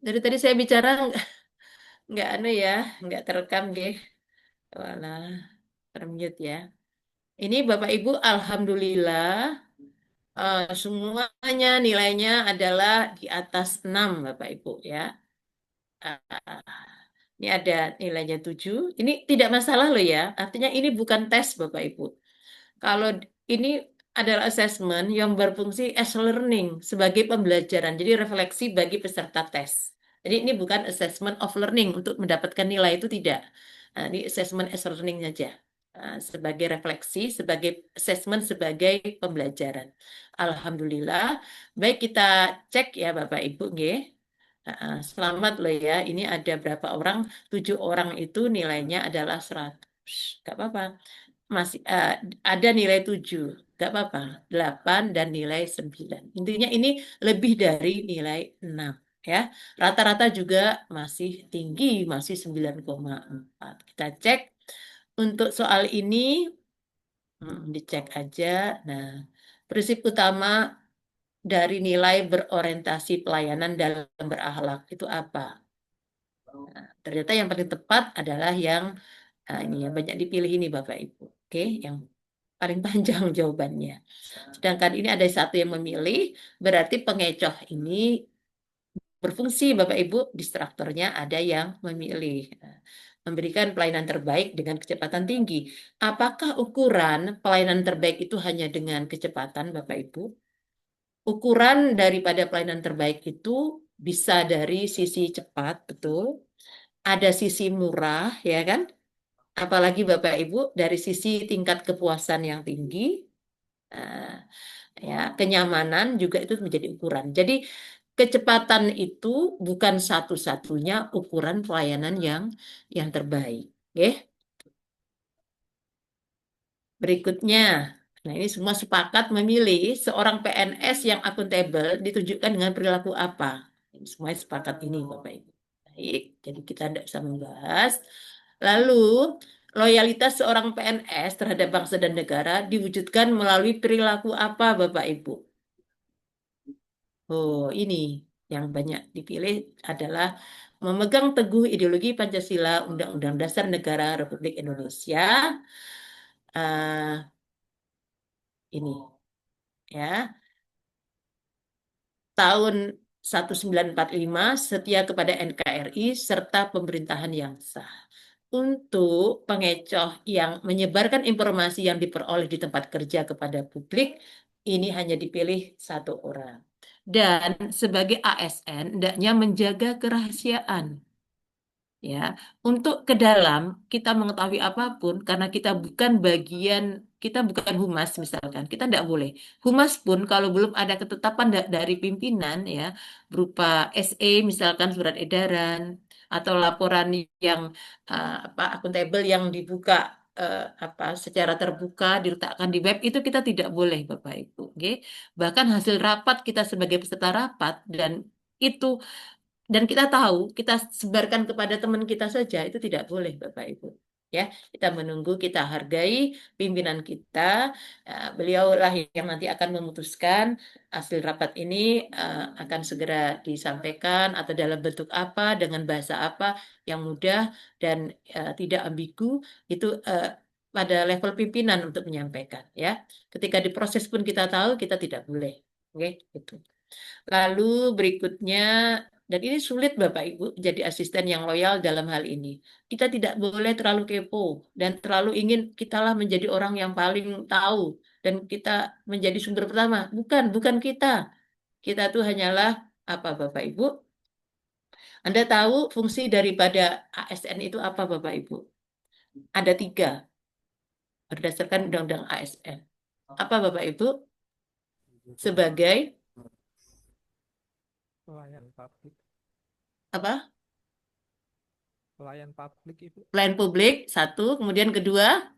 Dari tadi saya bicara nggak anu ya, nggak terekam deh. Walah, termute ya. Ini Bapak Ibu, alhamdulillah semuanya nilainya adalah di atas 6 Bapak Ibu ya. Ah, ini ada nilainya 7. Ini tidak masalah loh ya. Artinya ini bukan tes Bapak Ibu. Kalau ini adalah assessment yang berfungsi as learning sebagai pembelajaran, jadi refleksi bagi peserta tes. Jadi ini bukan assessment of learning untuk mendapatkan nilai itu tidak. Nah, ini assessment as learning saja. Sebagai refleksi, sebagai assessment sebagai pembelajaran. Alhamdulillah. Baik kita cek ya Bapak Ibu, nggih. Selamat loh ya. Ini ada berapa orang? 7 orang itu nilainya adalah 100. Gak apa-apa masih ada nilai 7, nggak apa-apa, 8 dan nilai 9. Intinya ini lebih dari nilai 6 ya. Rata-rata juga masih tinggi, masih 9,4. Kita cek untuk soal ini, dicek aja. Nah, prinsip utama dari nilai berorientasi pelayanan dalam berakhlak itu apa? Nah, ternyata yang paling tepat adalah yang ini ya banyak dipilih ini Bapak Ibu. Oke, yang paling panjang jawabannya. Sedangkan ini ada satu yang memilih, berarti pengecoh ini berfungsi Bapak Ibu, distraktornya ada yang memilih. Memberikan pelayanan terbaik dengan kecepatan tinggi. Apakah ukuran pelayanan terbaik itu hanya dengan kecepatan Bapak Ibu? Ukuran daripada pelayanan terbaik itu bisa dari sisi cepat, betul. Ada sisi murah, ya kan? Apalagi Bapak Ibu dari sisi tingkat kepuasan yang tinggi, ya kenyamanan juga itu menjadi ukuran. Jadi kecepatan itu bukan satu-satunya ukuran pelayanan yang terbaik. Oke. Berikutnya, nah ini semua sepakat memilih seorang PNS yang akuntabel ditunjukkan dengan perilaku apa. Ini semua sepakat ini Bapak Ibu. Baik, jadi kita tidak bisa membahas. Lalu, loyalitas seorang PNS terhadap bangsa dan negara diwujudkan melalui perilaku apa, Bapak Ibu? Oh, ini yang banyak dipilih adalah memegang teguh ideologi Pancasila, Undang-Undang Dasar Negara Republik Indonesia. Ini, ya. Tahun 1945 setia kepada NKRI serta pemerintahan yang sah. Untuk pengecoh yang menyebarkan informasi yang diperoleh di tempat kerja kepada publik, ini hanya dipilih satu orang. Dan sebagai ASN, hendaknya menjaga kerahasiaan. Ya, untuk ke dalam kita mengetahui apapun karena kita bukan humas misalkan, kita tidak boleh. Humas pun kalau belum ada ketetapan dari pimpinan ya berupa SE misalkan surat edaran atau laporan yang akuntabel yang dibuka secara terbuka diletakkan di web itu kita tidak boleh Bapak Ibu. Okay? Bahkan hasil rapat kita sebagai peserta rapat itu dan kita tahu, kita sebarkan kepada teman kita saja, itu tidak boleh, Bapak Ibu. Ya, kita menunggu, kita hargai pimpinan kita. Beliaulah yang nanti akan memutuskan hasil rapat ini akan segera disampaikan atau dalam bentuk apa, dengan bahasa apa yang mudah dan tidak ambigu. Itu pada level pimpinan untuk menyampaikan. Ya, ketika diproses pun kita tahu, kita tidak boleh. Oke, gitu. Lalu berikutnya, dan ini sulit Bapak Ibu jadi asisten yang loyal dalam hal ini. Kita tidak boleh terlalu kepo dan terlalu ingin kitalah menjadi orang yang paling tahu dan kita menjadi sumber pertama. Bukan kita. Kita tuh hanyalah apa Bapak Ibu? Anda tahu fungsi daripada ASN itu apa Bapak Ibu? Ada 3 berdasarkan Undang-Undang ASN. Apa Bapak Ibu? Sebagai pelayan publik. Apa? Pelayan publik itu. Pelayan publik, 1. Kemudian kedua?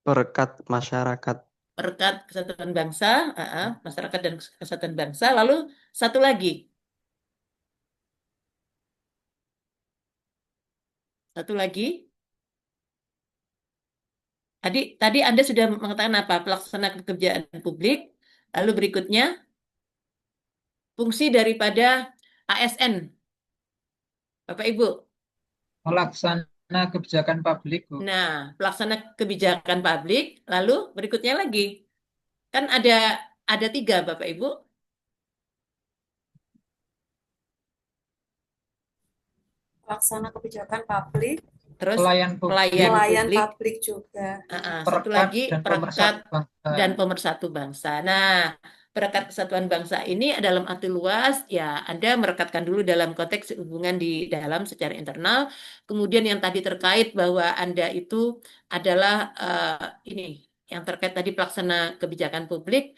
Perekat masyarakat. Perekat kesatuan bangsa, masyarakat dan kesatuan bangsa. Lalu satu lagi. Satu lagi. Tadi Anda sudah mengatakan apa? Pelaksana pekerjaan publik. Lalu berikutnya, fungsi daripada ASN. Bapak Ibu. Pelaksana kebijakan publik, Bu. Nah, pelaksana kebijakan publik, lalu berikutnya lagi. Kan ada 3, Bapak Ibu. Pelaksana kebijakan publik, Terus Pelayan publik, pelayan publik, publik juga. satu perekat lagi dan perekat pemersatu bangsa. dan pemersatu bangsa. Nah, perekat kesatuan bangsa ini dalam arti luas, ya Anda merekatkan dulu dalam konteks hubungan di dalam secara internal. Kemudian yang tadi terkait bahwa Anda itu adalah ini, yang terkait tadi pelaksana kebijakan publik,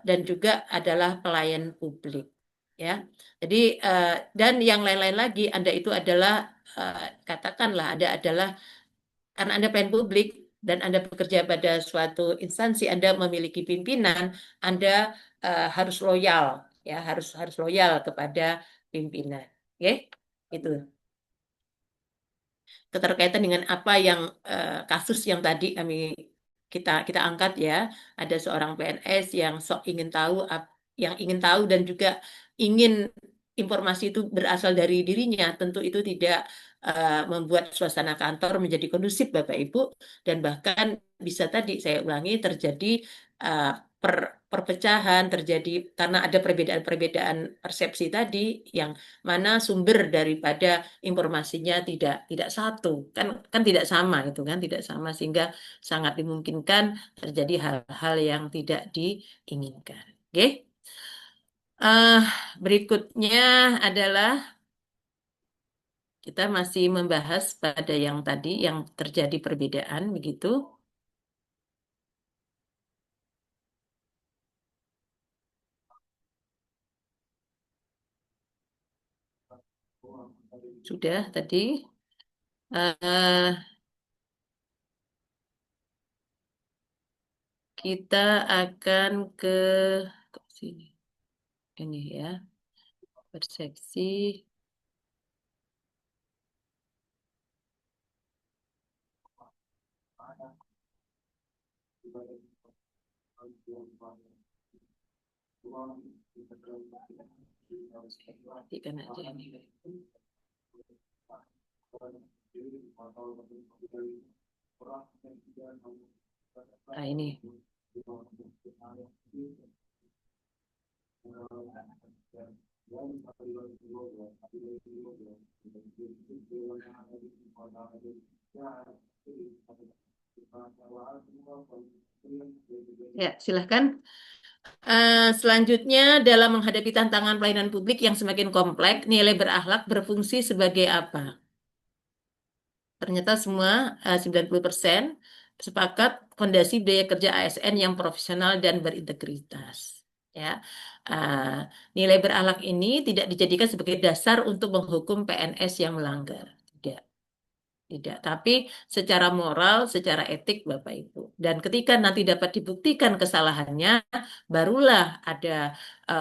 dan juga adalah pelayan publik. Ya, jadi dan yang lain-lain lagi, Anda itu adalah katakanlah Anda adalah karena Anda pelayan publik dan Anda bekerja pada suatu instansi, Anda memiliki pimpinan, Anda harus loyal, ya harus loyal kepada pimpinan. Oke, itu keterkaitan dengan apa yang kasus yang tadi kita angkat ya, ada seorang PNS yang sok ingin tahu, yang ingin tahu dan juga ingin informasi itu berasal dari dirinya, tentu itu tidak membuat suasana kantor menjadi kondusif, Bapak Ibu, dan bahkan bisa tadi saya ulangi terjadi uh, perpecahan, terjadi karena ada perbedaan-perbedaan persepsi tadi yang mana sumber daripada informasinya tidak satu, kan tidak sama itu kan, tidak sama, sehingga sangat dimungkinkan terjadi hal-hal yang tidak diinginkan. Oke. Eh, Berikutnya adalah kita masih membahas pada yang tadi yang terjadi perbedaan begitu. Sudah tadi. Eh, kita akan ke sini. Ini ya. Persepsi. Perhatikan aja ini. Nah ini. Ya, silahkan. Selanjutnya, dalam menghadapi tantangan pelayanan publik yang semakin kompleks, nilai berakhlak berfungsi sebagai apa? Ternyata semua 90% sepakat fondasi biaya kerja ASN yang profesional dan berintegritas. Ya, nilai berakhlak ini tidak dijadikan sebagai dasar untuk menghukum PNS yang melanggar. Tidak. Tidak, tapi secara moral, secara etik, Bapak Ibu. Dan ketika nanti dapat dibuktikan kesalahannya, barulah ada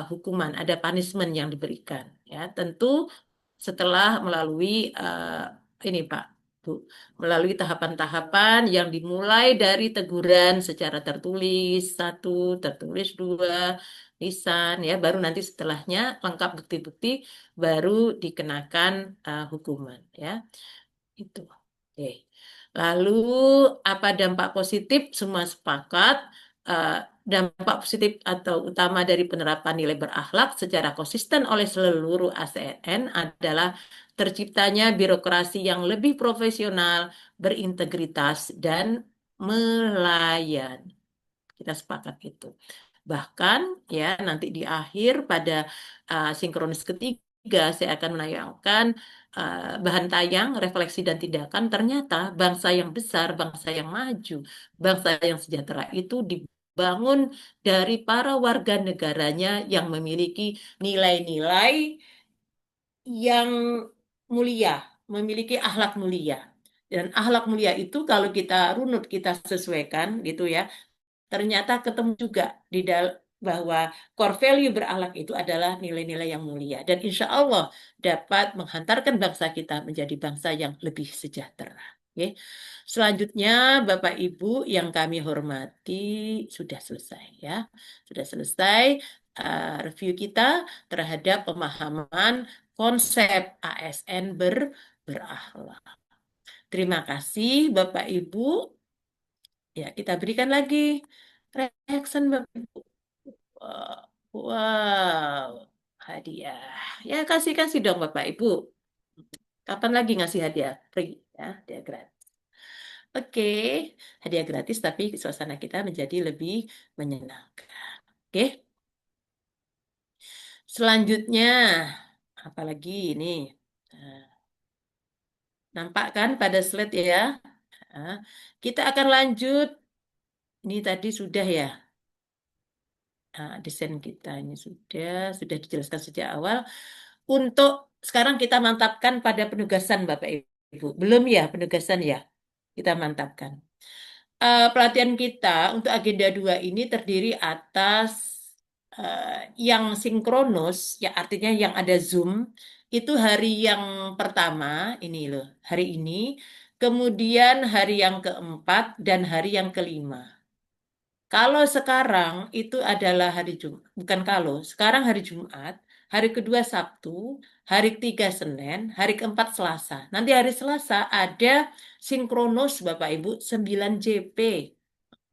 hukuman, ada punishment yang diberikan. Ya, tentu setelah melalui ini, Pak, Bu, melalui tahapan-tahapan yang dimulai dari teguran secara tertulis, 1, tertulis 2, lisan, ya, baru nanti setelahnya lengkap bukti-bukti, baru dikenakan hukuman, ya. Itu. Oke. Lalu apa dampak positif? Semua sepakat. eh, Dampak positif atau utama dari penerapan nilai berakhlak secara konsisten oleh seluruh ASN adalah terciptanya birokrasi yang lebih profesional, berintegritas, dan melayan. Kita sepakat itu. Bahkan ya nanti di akhir pada sinkronis ketiga saya akan menayangkan bahan tayang refleksi dan tindakan. Ternyata bangsa yang besar, bangsa yang maju, bangsa yang sejahtera itu dibangun dari para warga negaranya yang memiliki nilai-nilai yang mulia, memiliki akhlak mulia. Dan akhlak mulia itu kalau kita runut, kita sesuaikan gitu ya, ternyata ketemu juga di bahwa core value berakhlak itu adalah nilai-nilai yang mulia dan insya Allah dapat menghantarkan bangsa kita menjadi bangsa yang lebih sejahtera. Oke. Selanjutnya Bapak Ibu yang kami hormati, sudah selesai ya, sudah selesai review kita terhadap pemahaman konsep ASN berakhlak. Terima kasih Bapak Ibu. Ya, kita berikan lagi reaction Bapak Ibu. Wow, wow, hadiah. Ya, kasih dong Bapak Ibu. Kapan lagi ngasih hadiah? Free ya, hadiah gratis. Oke, hadiah gratis tapi suasana kita menjadi lebih menyenangkan. Oke. Selanjutnya, apalagi ini? Nah, nampak kan pada slide ya? Nah, kita akan lanjut. Ini tadi sudah ya. Nah, desain kita ini sudah dijelaskan sejak awal. Untuk sekarang kita mantapkan pada penugasan Bapak Ibu. Belum ya penugasan ya? Kita mantapkan. Pelatihan kita untuk agenda 2 ini terdiri atas yang sinkronus, ya artinya yang ada Zoom, itu hari yang pertama, ini loh, hari ini, kemudian hari yang keempat, dan hari yang kelima. Kalau sekarang itu adalah hari Jumat, bukan kalau, sekarang hari Jumat, hari kedua Sabtu, hari ketiga Senin, hari keempat Selasa. Nanti hari Selasa ada sinkronus Bapak Ibu 9JP.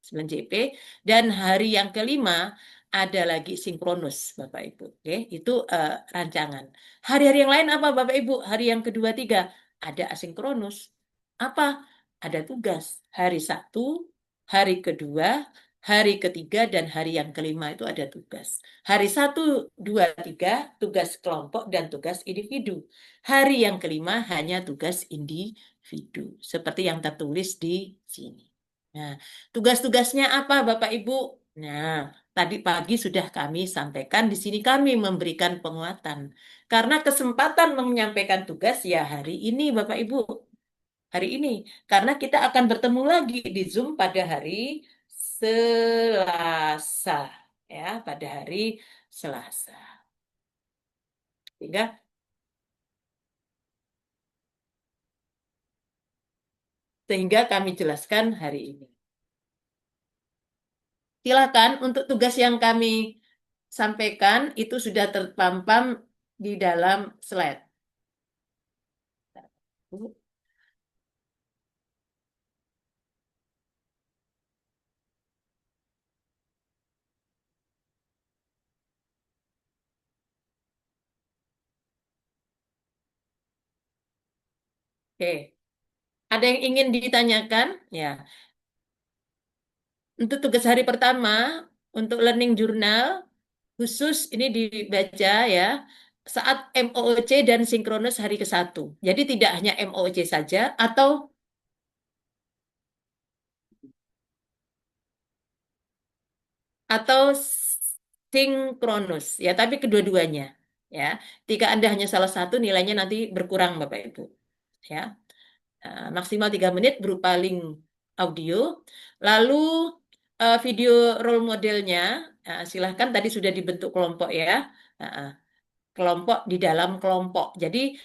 9JP dan hari yang kelima ada lagi sinkronus Bapak Ibu. Oke, itu rancangan. Hari-hari yang lain apa Bapak Ibu? Hari yang kedua, tiga ada asinkronus. Apa? Ada tugas. Hari Sabtu, hari kedua, hari ketiga, dan hari yang kelima itu ada tugas. Hari 1, 2, 3 tugas kelompok dan tugas individu. Hari yang kelima hanya tugas individu. Seperti yang tertulis di sini. Nah, tugas-tugasnya apa, Bapak Ibu? Nah, tadi pagi sudah kami sampaikan di sini kami memberikan penguatan. Karena kesempatan menyampaikan tugas ya hari ini, Bapak Ibu. Hari ini. Karena kita akan bertemu lagi di Zoom pada hari Selasa. Ya, pada hari Selasa. Sehingga kami jelaskan hari ini. Silakan untuk tugas yang kami sampaikan itu sudah terpampang di dalam slide. Oke, ada yang ingin ditanyakan? Ya, untuk tugas hari pertama, untuk learning journal, khusus ini dibaca ya, saat MOOC dan sinkronus hari ke-1. Jadi tidak hanya MOOC saja, atau sinkronus ya, tapi kedua-duanya ya. Jika Anda hanya salah satu, nilainya nanti berkurang Bapak Ibu ya. Maksimal 3 menit berupa link audio. Lalu video role modelnya silahkan, tadi sudah dibentuk kelompok ya. Kelompok di dalam kelompok. Jadi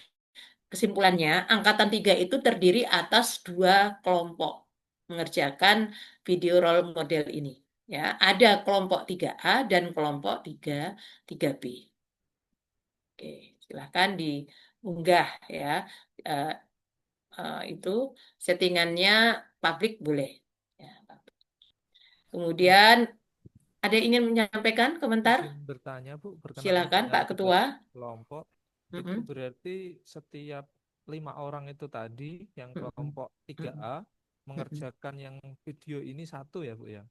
kesimpulannya angkatan 3 itu terdiri atas 2 kelompok mengerjakan video role model ini. Ya, ada kelompok 3A dan kelompok 3B. Oke, silahkan diunggah ya. Itu settingannya publik boleh. Ya, kemudian ada yang ingin menyampaikan komentar? Izin bertanya Bu, berkenaan Silakan dengan Pak tugas Ketua. kelompok. Itu berarti setiap 5 orang itu tadi yang kelompok 3A mengerjakan yang video ini satu ya Bu ya?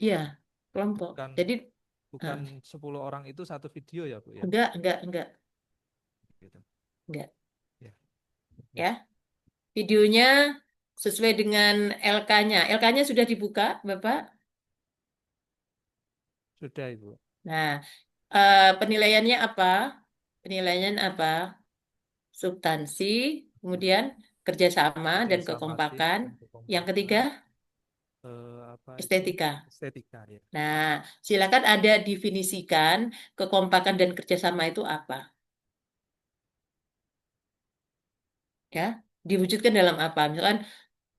Iya, kelompok. Jadi bukan 10 orang itu satu video ya Bu ya? Enggak. Gitu. Enggak. Ya. Ya. Videonya sesuai dengan LK-nya. LK-nya sudah dibuka, Bapak? Sudah, Ibu. Nah, penilaiannya apa? Penilaian apa? Substansi, kemudian kerjasama dan kekompakan. Yang ketiga, estetika. Estetika, ya. Nah, silakan Anda definisikan kekompakan dan kerjasama itu apa? Ya, diwujudkan dalam apa? Misalkan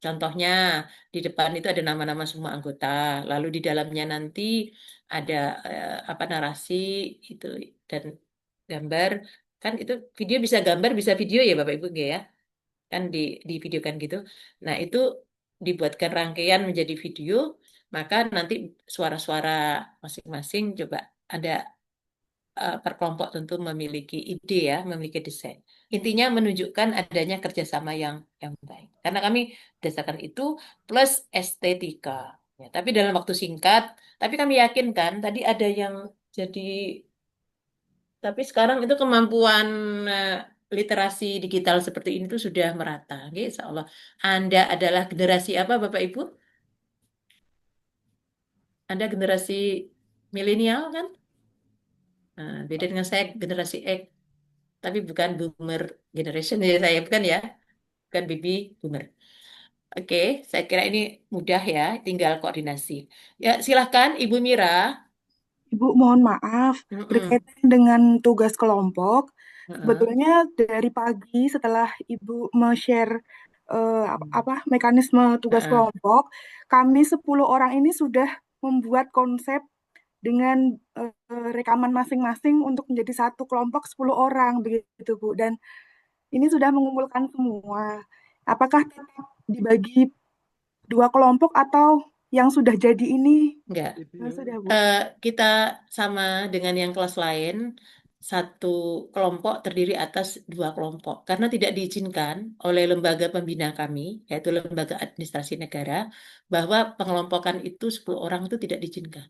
contohnya di depan itu ada nama-nama semua anggota, lalu di dalamnya nanti ada narasi itu dan gambar Kan itu video bisa gambar, bisa video ya Bapak Ibu nggih ya. Kan di video kan gitu. Nah, itu dibuatkan rangkaian menjadi video, maka nanti suara-suara masing-masing coba ada per kelompok tentu memiliki ide ya, memiliki desain. Intinya menunjukkan adanya kerjasama yang baik. Karena kami berdasarkan itu plus estetika. Ya, tapi dalam waktu singkat, tapi kami yakin kan tadi ada yang jadi, tapi sekarang itu kemampuan eh, literasi digital seperti ini tuh sudah merata. Oke, insya Allah. Anda adalah generasi apa Bapak Ibu? Anda generasi milenial kan? Nah, beda dengan saya generasi X. Tapi bukan boomer generation ya saya bukan ya, bukan baby boomer. Oke, saya kira ini mudah ya, tinggal koordinasi. Ya, silahkan Ibu Mira. Ibu, mohon maaf, Mm-mm. berkaitan dengan tugas kelompok, Mm-mm. sebetulnya dari pagi setelah Ibu share apa mekanisme tugas Mm-mm. kelompok, kami 10 orang ini sudah membuat konsep dengan rekaman masing-masing untuk menjadi satu kelompok 10 orang begitu Bu. Dan ini sudah mengumpulkan semua. Apakah tetap dibagi dua kelompok atau yang sudah jadi ini Enggak. sudah Bu? Kita sama dengan yang kelas lain, satu kelompok terdiri atas dua kelompok. Karena tidak diizinkan oleh lembaga pembina kami, yaitu lembaga administrasi negara, bahwa pengelompokan itu 10 orang itu tidak diizinkan.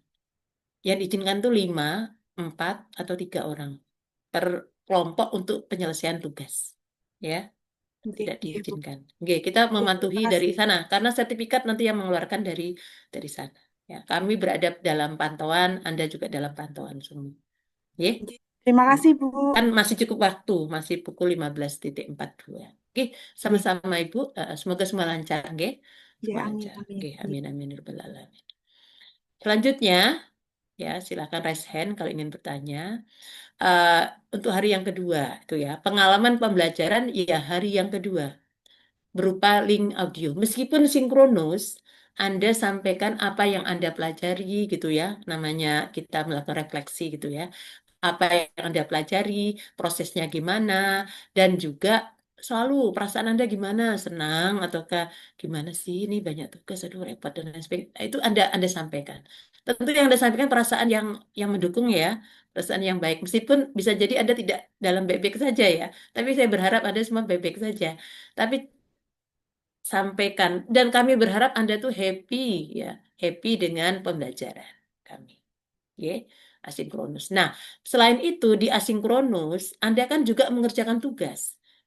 Yang diizinkan itu 5, 4, atau 3 orang per kelompok untuk penyelesaian tugas. Ya, tidak Oke, Bu. diizinkan. Oke, kita mematuhi Terima dari kasih. sana karena sertifikat nanti yang mengeluarkan dari sana. Ya, kami berada dalam pantauan, Anda juga dalam pantauan semua. Ya. Terima kasih, Bu. Kan masih cukup waktu, masih pukul 15.42. Oke, sama-sama Ibu. Semoga semua lancar, oke? Ya, Semua amin, lancar. amin. Oke, amin amin ya rabbal alamin. Selanjutnya, ya silakan raise hand kalau ingin bertanya. Eh, untuk hari yang kedua itu ya, pengalaman pembelajaran ya hari yang kedua berupa link audio. Meskipun sinkronus, Anda sampaikan apa yang Anda pelajari gitu ya, namanya kita melakukan refleksi gitu ya. Apa yang Anda pelajari, prosesnya gimana, dan juga selalu perasaan Anda gimana, senang ataukah gimana sih ini banyak tugas, aduh repot dan lain sebagainya. Itu Anda sampaikan. Tentu yang Anda sampaikan perasaan yang mendukung ya, perasaan yang baik. Meskipun bisa jadi Anda tidak dalam baik-baik saja ya, tapi saya berharap Anda semua baik-baik saja. Tapi sampaikan dan kami berharap Anda tuh happy ya, happy dengan pembelajaran kami. Ya, asinkronus. Nah, selain itu di asinkronus Anda kan juga mengerjakan tugas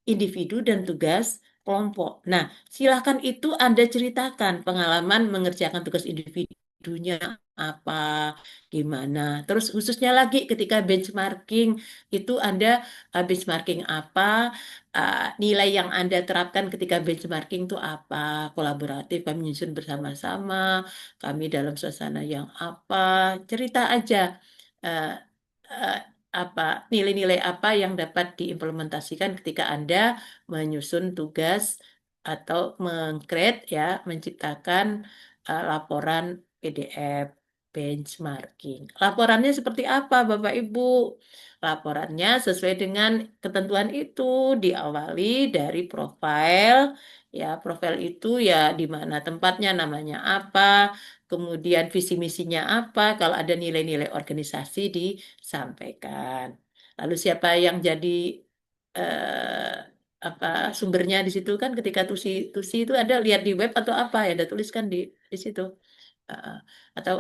individu dan tugas kelompok. Nah, silahkan itu Anda ceritakan pengalaman mengerjakan tugas individunya apa, gimana. Terus khususnya lagi ketika benchmarking itu Anda benchmarking apa, nilai yang Anda terapkan ketika benchmarking itu apa, kolaboratif, kami menyusun bersama-sama, kami dalam suasana yang apa, cerita aja eh, eh, apa nilai-nilai apa yang dapat diimplementasikan ketika Anda menyusun tugas atau meng-create ya, menciptakan laporan PDF benchmarking. Laporannya seperti apa, Bapak Ibu? Laporannya sesuai dengan ketentuan itu, diawali dari profil. Ya, profil itu ya di mana tempatnya, namanya apa, kemudian visi misinya apa, kalau ada nilai-nilai organisasi disampaikan. Lalu siapa yang jadi eh, apa sumbernya di situ kan ketika tusi tusi itu ada lihat di web atau apa ya ada tuliskan di situ. Eh, atau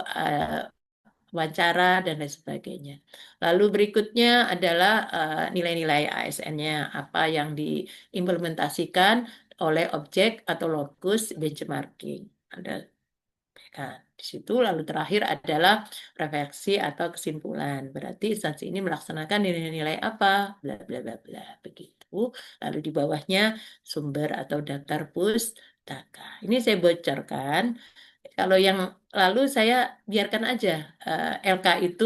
wawancara dan lain sebagainya. Lalu berikutnya adalah nilai-nilai ASN-nya apa yang diimplementasikan oleh objek atau lokus benchmarking. Ada kan di situ. Lalu terakhir adalah refleksi atau kesimpulan. Berarti instansi ini melaksanakan nilai-nilai apa? Bla bla bla bla begitu. Lalu di bawahnya sumber atau daftar pustaka. Ini saya bocorkan. Kalau yang lalu saya biarkan aja LK itu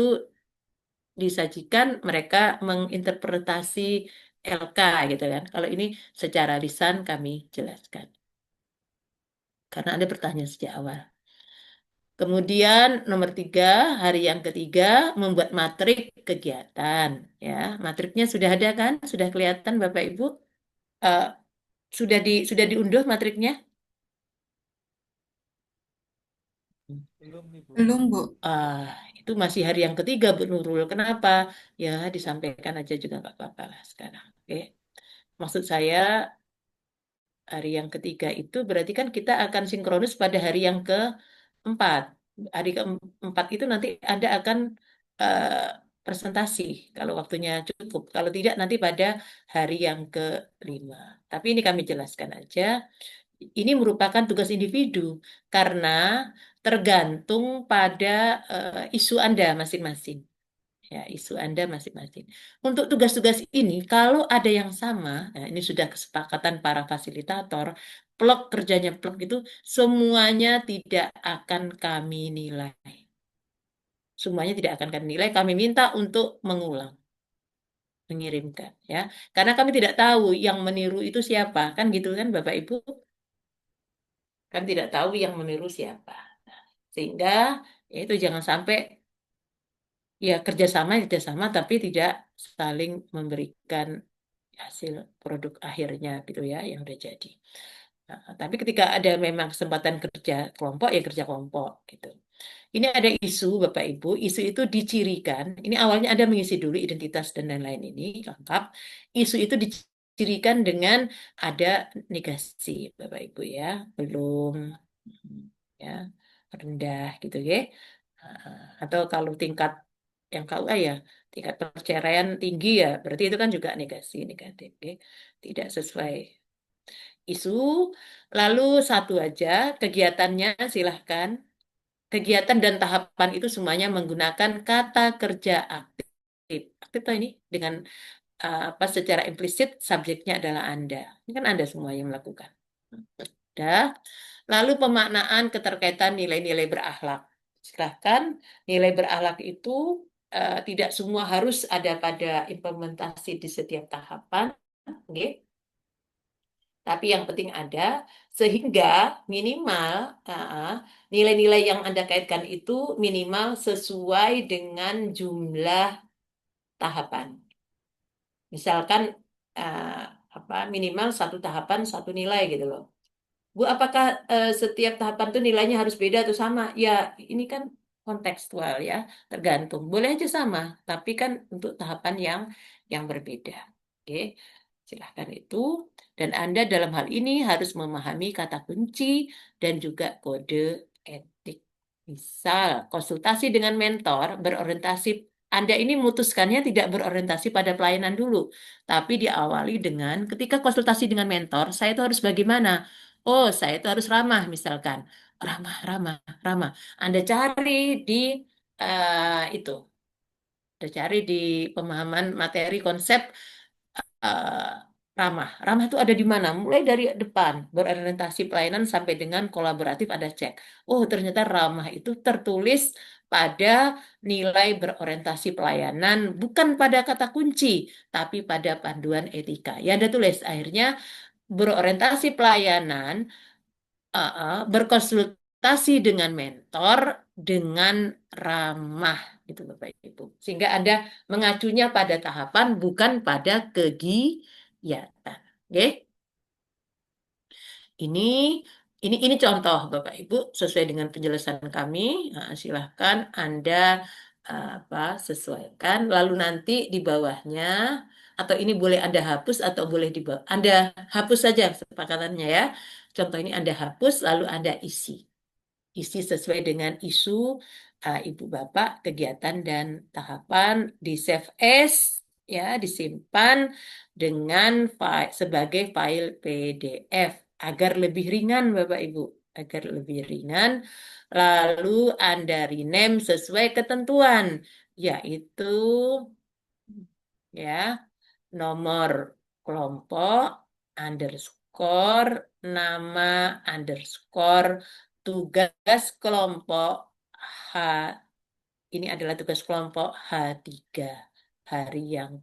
disajikan mereka menginterpretasi LK gitu kan. Kalau ini secara lisan kami jelaskan. Karena Anda bertanya sejak awal. Kemudian nomor 3, hari yang ketiga membuat matrik kegiatan. Ya, matriknya sudah ada kan? Sudah kelihatan Bapak Ibu? Eh, sudah diunduh matriknya? Belum, Ibu. Belum, Bu. Ah, itu masih hari yang ketiga, Bu Nurul. Kenapa? Ya, disampaikan aja juga nggak apa-apa lah sekarang. Oke. Maksud saya, hari yang ketiga itu berarti kan kita akan sinkronus pada hari yang keempat. Hari keempat itu nanti Anda akan eh, presentasi kalau waktunya cukup. Kalau tidak, nanti pada hari yang kelima. Tapi ini kami jelaskan aja. Ini merupakan tugas individu karena tergantung pada isu Anda masing-masing. Ya, isu Anda masing-masing. Untuk tugas-tugas ini, kalau ada yang sama, nah ini sudah kesepakatan para fasilitator, plok kerjanya plok itu semuanya tidak akan kami nilai. Semuanya tidak akan kami nilai, kami minta untuk mengulang, mengirimkan ya. Karena kami tidak tahu yang meniru itu siapa, kan gitu kan Bapak Ibu? Kan tidak tahu yang meniru siapa. Sehingga ya itu jangan sampai ya kerjasama tapi tidak saling memberikan hasil produk akhirnya gitu ya yang udah jadi. Nah, tapi ketika ada memang kesempatan kerja kelompok ya kerja kelompok gitu. Ini ada isu Bapak Ibu, isu itu dicirikan. Ini awalnya Anda mengisi dulu identitas dan lain-lain ini lengkap. Isu itu dicirikan dengan ada negasi Bapak Ibu ya, belum ya rendah gitu ya. Atau kalau tingkat yang KUA ya tingkat perceraian tinggi ya berarti itu kan juga negasi negatif ya. Tidak sesuai isu. Lalu satu aja kegiatannya silahkan. Kegiatan dan tahapan itu semuanya menggunakan kata kerja aktif. Aktif tuh ini dengan apa secara implisit subjeknya adalah Anda. Ini kan Anda semua yang melakukan. Sudah. Lalu pemaknaan keterkaitan nilai-nilai berakhlak. Silahkan, nilai berakhlak itu tidak semua harus ada pada implementasi di setiap tahapan. Oke. Tapi yang penting ada, sehingga minimal nilai-nilai yang Anda kaitkan itu minimal sesuai dengan jumlah tahapan. Misalkan eh, apa minimal satu tahapan satu nilai gitu loh. Bu, apakah setiap tahapan itu nilainya harus beda atau sama? Ya, ini kan kontekstual ya, tergantung. Boleh aja sama, tapi kan untuk tahapan yang berbeda. Oke, silahkan itu. Dan Anda dalam hal ini harus memahami kata kunci dan juga kode etik. Misal, konsultasi dengan mentor berorientasi anda ini memutuskannya tidak berorientasi pada pelayanan dulu, tapi diawali dengan ketika konsultasi dengan mentor, saya itu harus bagaimana? Oh, saya itu harus ramah, misalkan. Ramah, ramah, ramah. Anda cari di itu. Anda cari di pemahaman materi konsep eh, ramah. Ramah itu ada di mana? Mulai dari depan, berorientasi pelayanan sampai dengan kolaboratif ada cek. Oh, ternyata ramah itu tertulis pada nilai berorientasi pelayanan, bukan pada kata kunci, tapi pada panduan etika. Ya, ada tulis akhirnya berorientasi pelayanan berkonsultasi dengan mentor dengan ramah gitu Bapak Ibu. Sehingga Anda mengacunya pada tahapan bukan pada kegiatan. Oke? Ini ini contoh Bapak Ibu sesuai dengan penjelasan kami. Nah, silahkan Anda apa sesuaikan. Lalu nanti di bawahnya atau ini boleh Anda hapus atau boleh di bawah. Anda hapus saja kesepakatannya ya. Contoh ini Anda hapus lalu Anda isi. Isi sesuai dengan isu Ibu Bapak, kegiatan dan tahapan di save as ya, disimpan dengan sebagai file PDF agar lebih ringan Bapak Ibu, agar lebih ringan. Lalu Anda rename sesuai ketentuan, yaitu ya nomor kelompok underscore nama underscore tugas kelompok H. Ini adalah tugas kelompok H3 hari yang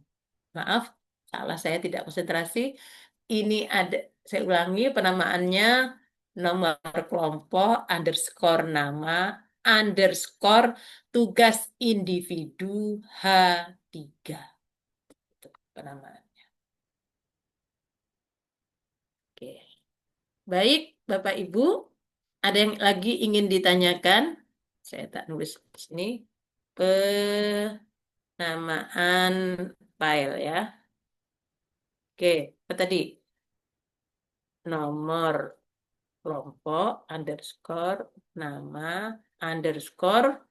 maaf salah saya tidak konsentrasi. Ini ada saya ulangi penamaannya nomor kelompok underscore nama underscore tugas individu H3. Itu penamaannya. Oke. Baik, Bapak Ibu, ada yang lagi ingin ditanyakan? Saya tak nulis di sini. Penamaan file ya. Oke, apa tadi? Nomor kelompok underscore nama underscore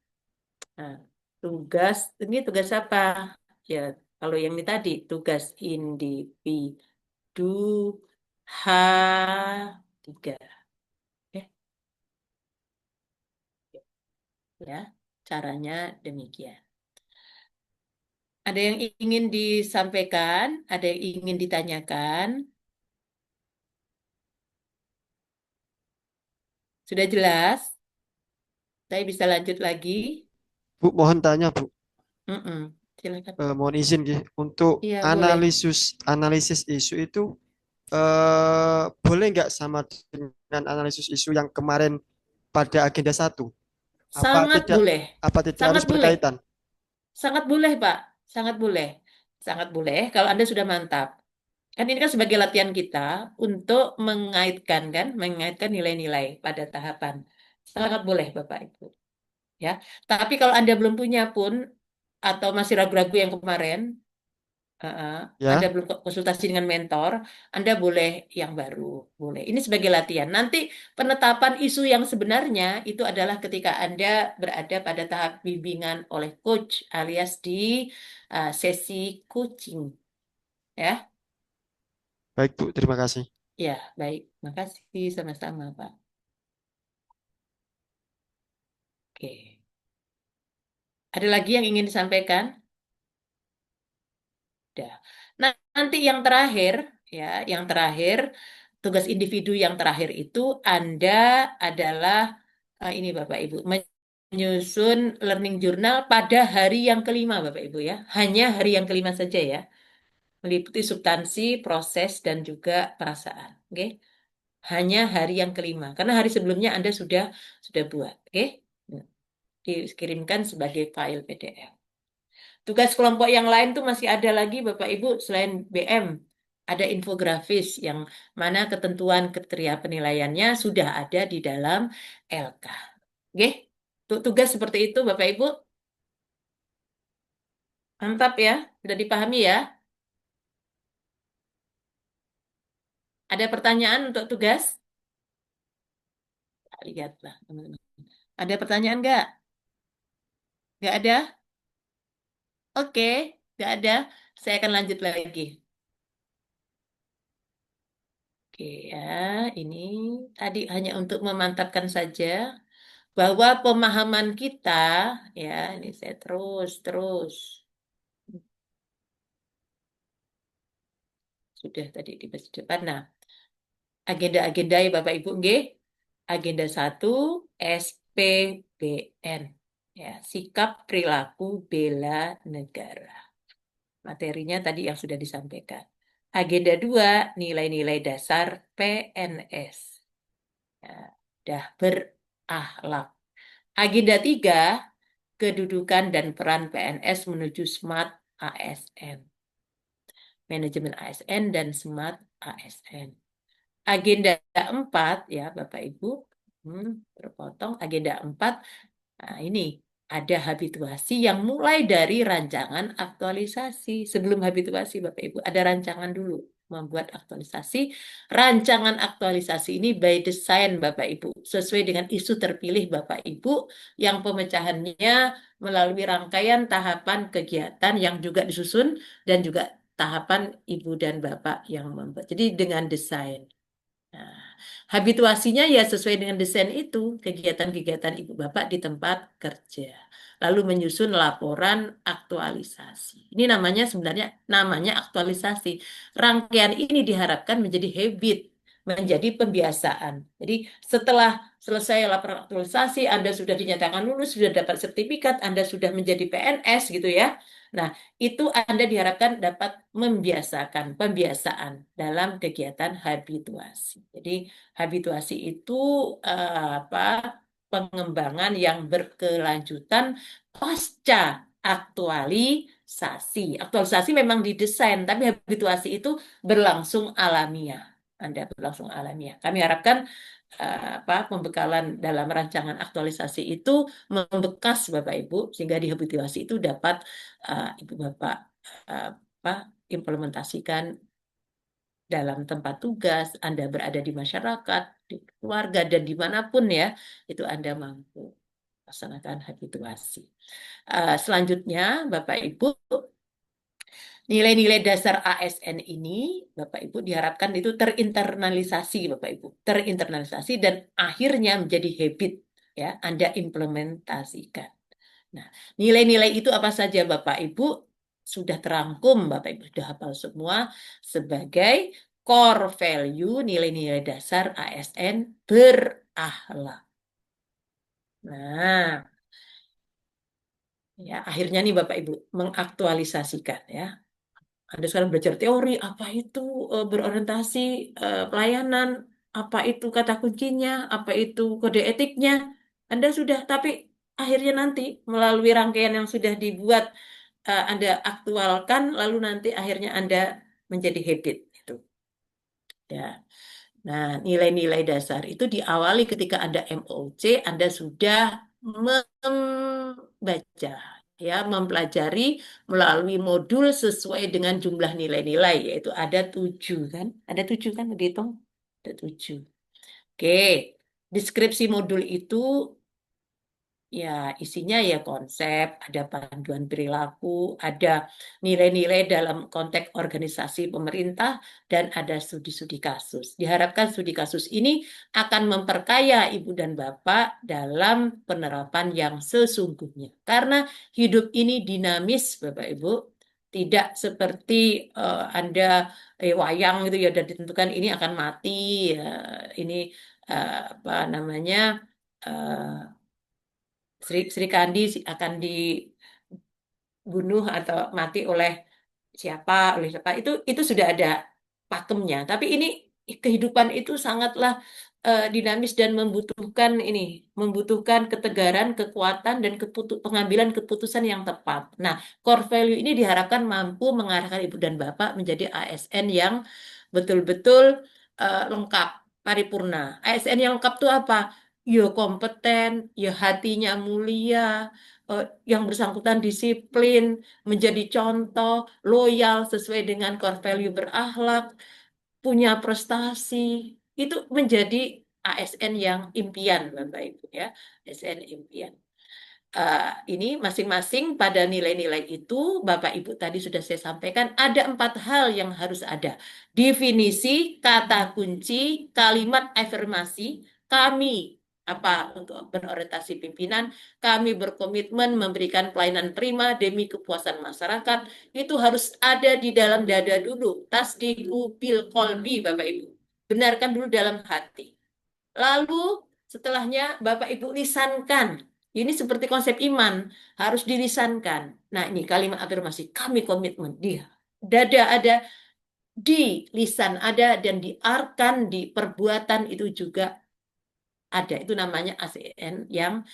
nah, tugas ini tugas apa? Ya, kalau yang ini tadi tugas individu H3. Eh, ya, caranya demikian. Ada yang ingin disampaikan? Ada yang ingin ditanyakan? Sudah jelas? Saya bisa lanjut lagi? Bu, mohon tanya, Bu. Silakan. Mohon izin, Ki. Untuk Iya, boleh. analisis isu itu boleh nggak sama dengan analisis isu yang kemarin pada agenda 1? Sangat boleh. Apa tidak Sangat harus boleh. berkaitan? Sangat boleh, Pak. Sangat boleh. Sangat boleh kalau Anda sudah mantap. Kan ini kan sebagai latihan kita untuk mengaitkan nilai-nilai pada tahapan. Sangat boleh, Bapak Ibu. Ya. Tapi kalau Anda belum punya pun atau masih ragu-ragu yang kemarin, Ya. Anda belum konsultasi dengan mentor, Anda boleh yang baru, boleh. Ini sebagai latihan. Nanti penetapan isu yang sebenarnya itu adalah ketika Anda berada pada tahap bimbingan oleh coach alias di sesi coaching. Ya, Baik, Bu. Terima kasih. ya, baik. Makasih sama-sama, Pak. Oke. Ada lagi yang ingin disampaikan? Udah. Nah, nanti yang terakhir, ya, yang terakhir, tugas individu yang terakhir itu Anda adalah ini Bapak Ibu, menyusun learning journal pada hari yang kelima Bapak Ibu ya. Hanya hari yang kelima saja ya. Meliputi substansi, proses, dan juga perasaan. Oke. Hanya hari yang kelima. Karena hari sebelumnya Anda sudah buat. Oke. Dikirimkan sebagai file PDF. Tugas kelompok yang lain tuh masih ada lagi Bapak Ibu selain BM. Ada infografis yang mana ketentuan kriteria penilaiannya sudah ada di dalam LK. Oke, tugas seperti itu Bapak Ibu. Mantap ya, sudah dipahami ya. Ada pertanyaan untuk tugas? Lihatlah teman-teman. Ada pertanyaan nggak? Nggak ada? Oke, nggak ada. Saya akan lanjut lagi. Oke ya, ini tadi hanya untuk memantapkan saja bahwa pemahaman kita, ya ini saya terus. Sudah tadi di bagian depan. Nah, agenda-agenda ya Bapak Ibu, nggih. Agenda 1, SPBN. Ya, sikap perilaku bela negara. Materinya tadi yang sudah disampaikan. Agenda 2, nilai-nilai dasar PNS. Ya, dah berakhlak. Agenda 3, kedudukan dan peran PNS menuju Smart ASN. Manajemen ASN dan Smart ASN. Agenda 4, ya Bapak Ibu, terpotong. Agenda 4, nah ini ada habituasi yang mulai dari rancangan aktualisasi. Sebelum habituasi Bapak Ibu, ada rancangan dulu. Membuat aktualisasi. Rancangan aktualisasi ini by design Bapak Ibu. Sesuai dengan isu terpilih Bapak Ibu yang pemecahannya melalui rangkaian tahapan kegiatan yang juga disusun dan juga tahapan Ibu dan Bapak yang membuat. Jadi dengan desain. Nah, habituasinya ya sesuai dengan desain itu, kegiatan-kegiatan Ibu Bapak di tempat kerja. Lalu menyusun laporan aktualisasi. Ini sebenarnya namanya aktualisasi. Rangkaian ini diharapkan menjadi habit, menjadi pembiasaan. Jadi setelah selesai laporan aktualisasi, Anda sudah dinyatakan lulus, sudah dapat sertifikat, Anda sudah menjadi PNS gitu ya. Nah, itu Anda diharapkan dapat membiasakan pembiasaan dalam kegiatan habituasi. Jadi habituasi itu pengembangan yang berkelanjutan pasca aktualisasi. Aktualisasi memang didesain, tapi habituasi itu berlangsung alamiah. Anda berlangsung alamiah. Kami harapkan pembekalan dalam rancangan aktualisasi itu membekas Bapak Ibu sehingga di habituasi itu dapat Ibu Bapak implementasikan dalam tempat tugas, Anda berada di masyarakat, di keluarga, dan dimanapun ya, itu Anda mampu laksanakan habituasi. Selanjutnya, Bapak Ibu, nilai-nilai dasar ASN ini, Bapak Ibu, diharapkan itu terinternalisasi, Bapak Ibu, terinternalisasi dan akhirnya menjadi habit, ya, Anda implementasikan. Nah, nilai-nilai itu apa saja, Bapak Ibu? Sudah terangkum, Bapak Ibu sudah hafal semua sebagai core value, nilai-nilai dasar ASN berakhlak. Nah, ya akhirnya nih Bapak Ibu mengaktualisasikan ya. Anda sekarang belajar teori, apa itu berorientasi pelayanan, apa itu kata kuncinya, apa itu kode etiknya. Anda sudah, tapi akhirnya nanti melalui rangkaian yang sudah dibuat, Anda aktualkan, lalu nanti akhirnya Anda menjadi habit. Itu. Ya. Nah, nilai-nilai dasar itu diawali ketika Anda MOC, Anda sudah membaca, ya, mempelajari melalui modul sesuai dengan jumlah nilai-nilai, yaitu ada 7 kan? Ada 7 kan? Dihitung? Ada 7. Oke, deskripsi modul itu ya isinya ya konsep, ada panduan perilaku, ada nilai-nilai dalam konteks organisasi pemerintah, dan ada studi-studi kasus. Diharapkan studi kasus ini akan memperkaya Ibu dan Bapak dalam penerapan yang sesungguhnya. Karena hidup ini dinamis, Bapak Ibu. Tidak seperti Anda wayang gitu ya, dan ditentukan ini akan mati, ini apa namanya, Sri Kandi akan dibunuh atau mati oleh siapa, itu sudah ada pakemnya. Tapi ini kehidupan itu sangatlah dinamis dan membutuhkan ketegaran, kekuatan dan pengambilan keputusan yang tepat. Nah, core value ini diharapkan mampu mengarahkan Ibu dan Bapak menjadi ASN yang betul-betul lengkap, paripurna. ASN yang lengkap itu apa? Ya kompeten, ya hatinya mulia, yang bersangkutan disiplin, menjadi contoh, loyal sesuai dengan core value berakhlak, punya prestasi. Itu menjadi ASN yang impian, Bapak Ibu ya. ASN impian. Ini masing-masing pada nilai-nilai itu, Bapak Ibu tadi sudah saya sampaikan, ada 4 hal yang harus ada. Definisi, kata kunci, kalimat afirmasi, kami untuk berorientasi pimpinan, kami berkomitmen memberikan pelayanan prima demi kepuasan masyarakat, itu harus ada di dalam dada dulu. Tasdiqu bil qalbi, Bapak Ibu. Benarkan dulu dalam hati. Lalu setelahnya Bapak Ibu lisankan. Ini seperti konsep iman, harus dilisankan. Nah, ini kalimat afirmasi, kami komitmen. Dia dada ada, di lisan ada, dan di arkan, di perbuatan itu juga ada. Itu namanya ASN yang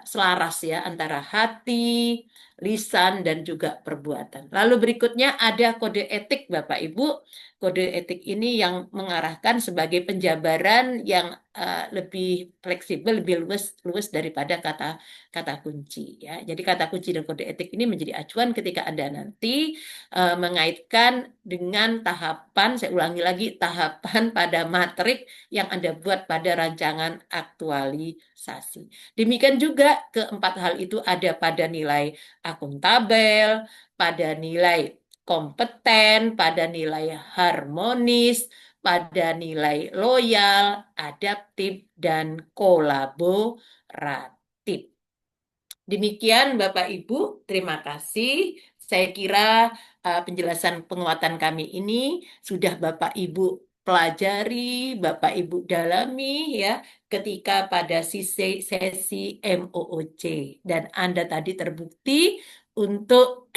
selaras ya antara hati, lisan, dan juga perbuatan. Lalu berikutnya ada kode etik Bapak Ibu. Kode etik ini yang mengarahkan sebagai penjabaran yang lebih fleksibel, lebih luas daripada kata kunci ya. Jadi kata kunci dan kode etik ini menjadi acuan ketika Anda nanti mengaitkan dengan tahapan, saya ulangi lagi, tahapan pada matrik yang Anda buat pada rancangan aktualisasi. Demikian juga keempat hal itu ada pada nilai akuntabel, pada nilai kompeten, pada nilai harmonis, pada nilai loyal, adaptif, dan kolaboratif. Demikian Bapak Ibu, terima kasih. Saya kira penjelasan penguatan kami ini sudah Bapak Ibu pelajari, Bapak Ibu dalami ya ketika pada sesi MOOC, dan Anda tadi terbukti untuk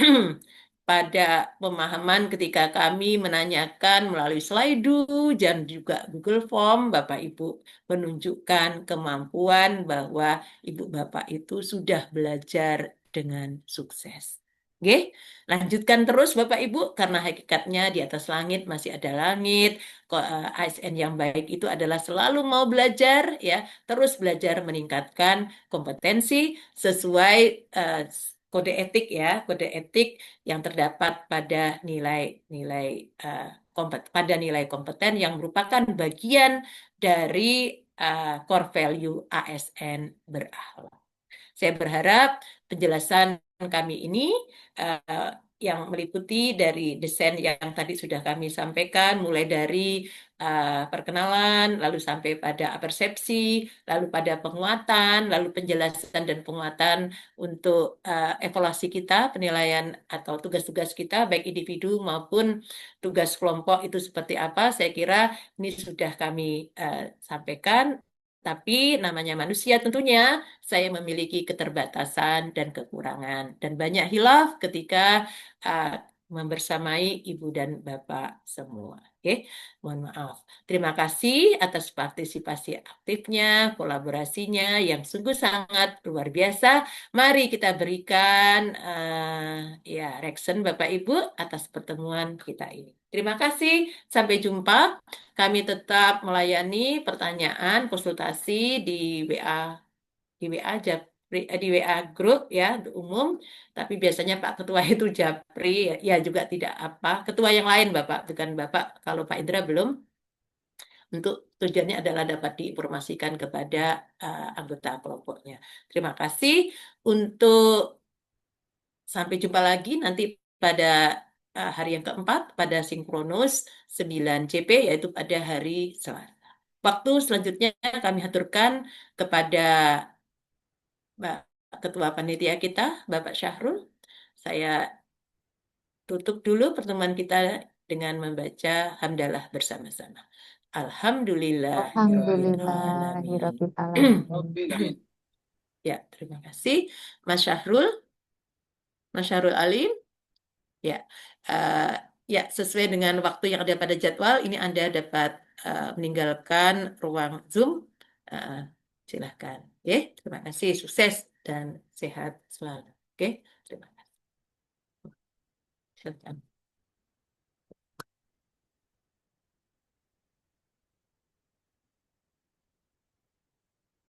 pada pemahaman ketika kami menanyakan melalui Slido dan juga Google Form, Bapak Ibu menunjukkan kemampuan bahwa Ibu Bapak itu sudah belajar dengan sukses. Oke, lanjutkan terus Bapak Ibu, karena hakikatnya di atas langit masih ada langit. ASN yang baik itu adalah selalu mau belajar, ya, terus belajar meningkatkan kompetensi sesuai kode etik, ya, kode etik yang terdapat pada nilai-nilai pada nilai kompeten yang merupakan bagian dari core value ASN berakhlak. Saya berharap penjelasan kami ini yang meliputi dari desain yang tadi sudah kami sampaikan, mulai dari perkenalan, lalu sampai pada persepsi, lalu pada penguatan, lalu penjelasan dan penguatan untuk evaluasi kita, penilaian atau tugas-tugas kita, baik individu maupun tugas kelompok itu seperti apa. Saya kira ini sudah kami sampaikan. Tapi namanya manusia tentunya saya memiliki keterbatasan dan kekurangan. Dan banyak hilaf ketika membersamai ibu dan bapak semua. Oke, mohon maaf. Terima kasih atas partisipasi aktifnya, kolaborasinya yang sungguh sangat luar biasa. Mari kita berikan ya reksen Bapak Ibu atas pertemuan kita ini. Terima kasih. Sampai jumpa. Kami tetap melayani pertanyaan konsultasi di WA di WA grup, ya, umum, tapi biasanya Pak Ketua itu Japri, ya juga tidak apa. Ketua yang lain Bapak, bukan Bapak, kalau Pak Indra belum. Untuk tujuannya adalah dapat diinformasikan kepada anggota kelompoknya. Terima kasih. Untuk sampai jumpa lagi nanti pada hari yang keempat pada sinkronus 9 CP, yaitu pada hari Selasa. Waktu selanjutnya kami aturkan kepada Ketua Panitia kita, Bapak Syahrul. Saya tutup dulu pertemuan kita dengan membaca hamdalah bersama-sama. Alhamdulillahirrahmanirrahim. Alhamdulillahirrahmanirrahim. Ya, terima kasih. Mas Syahrul Alim. Ya, ya, sesuai dengan waktu yang ada pada jadwal, ini Anda dapat meninggalkan ruang Zoom. Silahkan. Oke, terima kasih. Sukses dan sehat selalu. Oke, terima kasih. Silakan.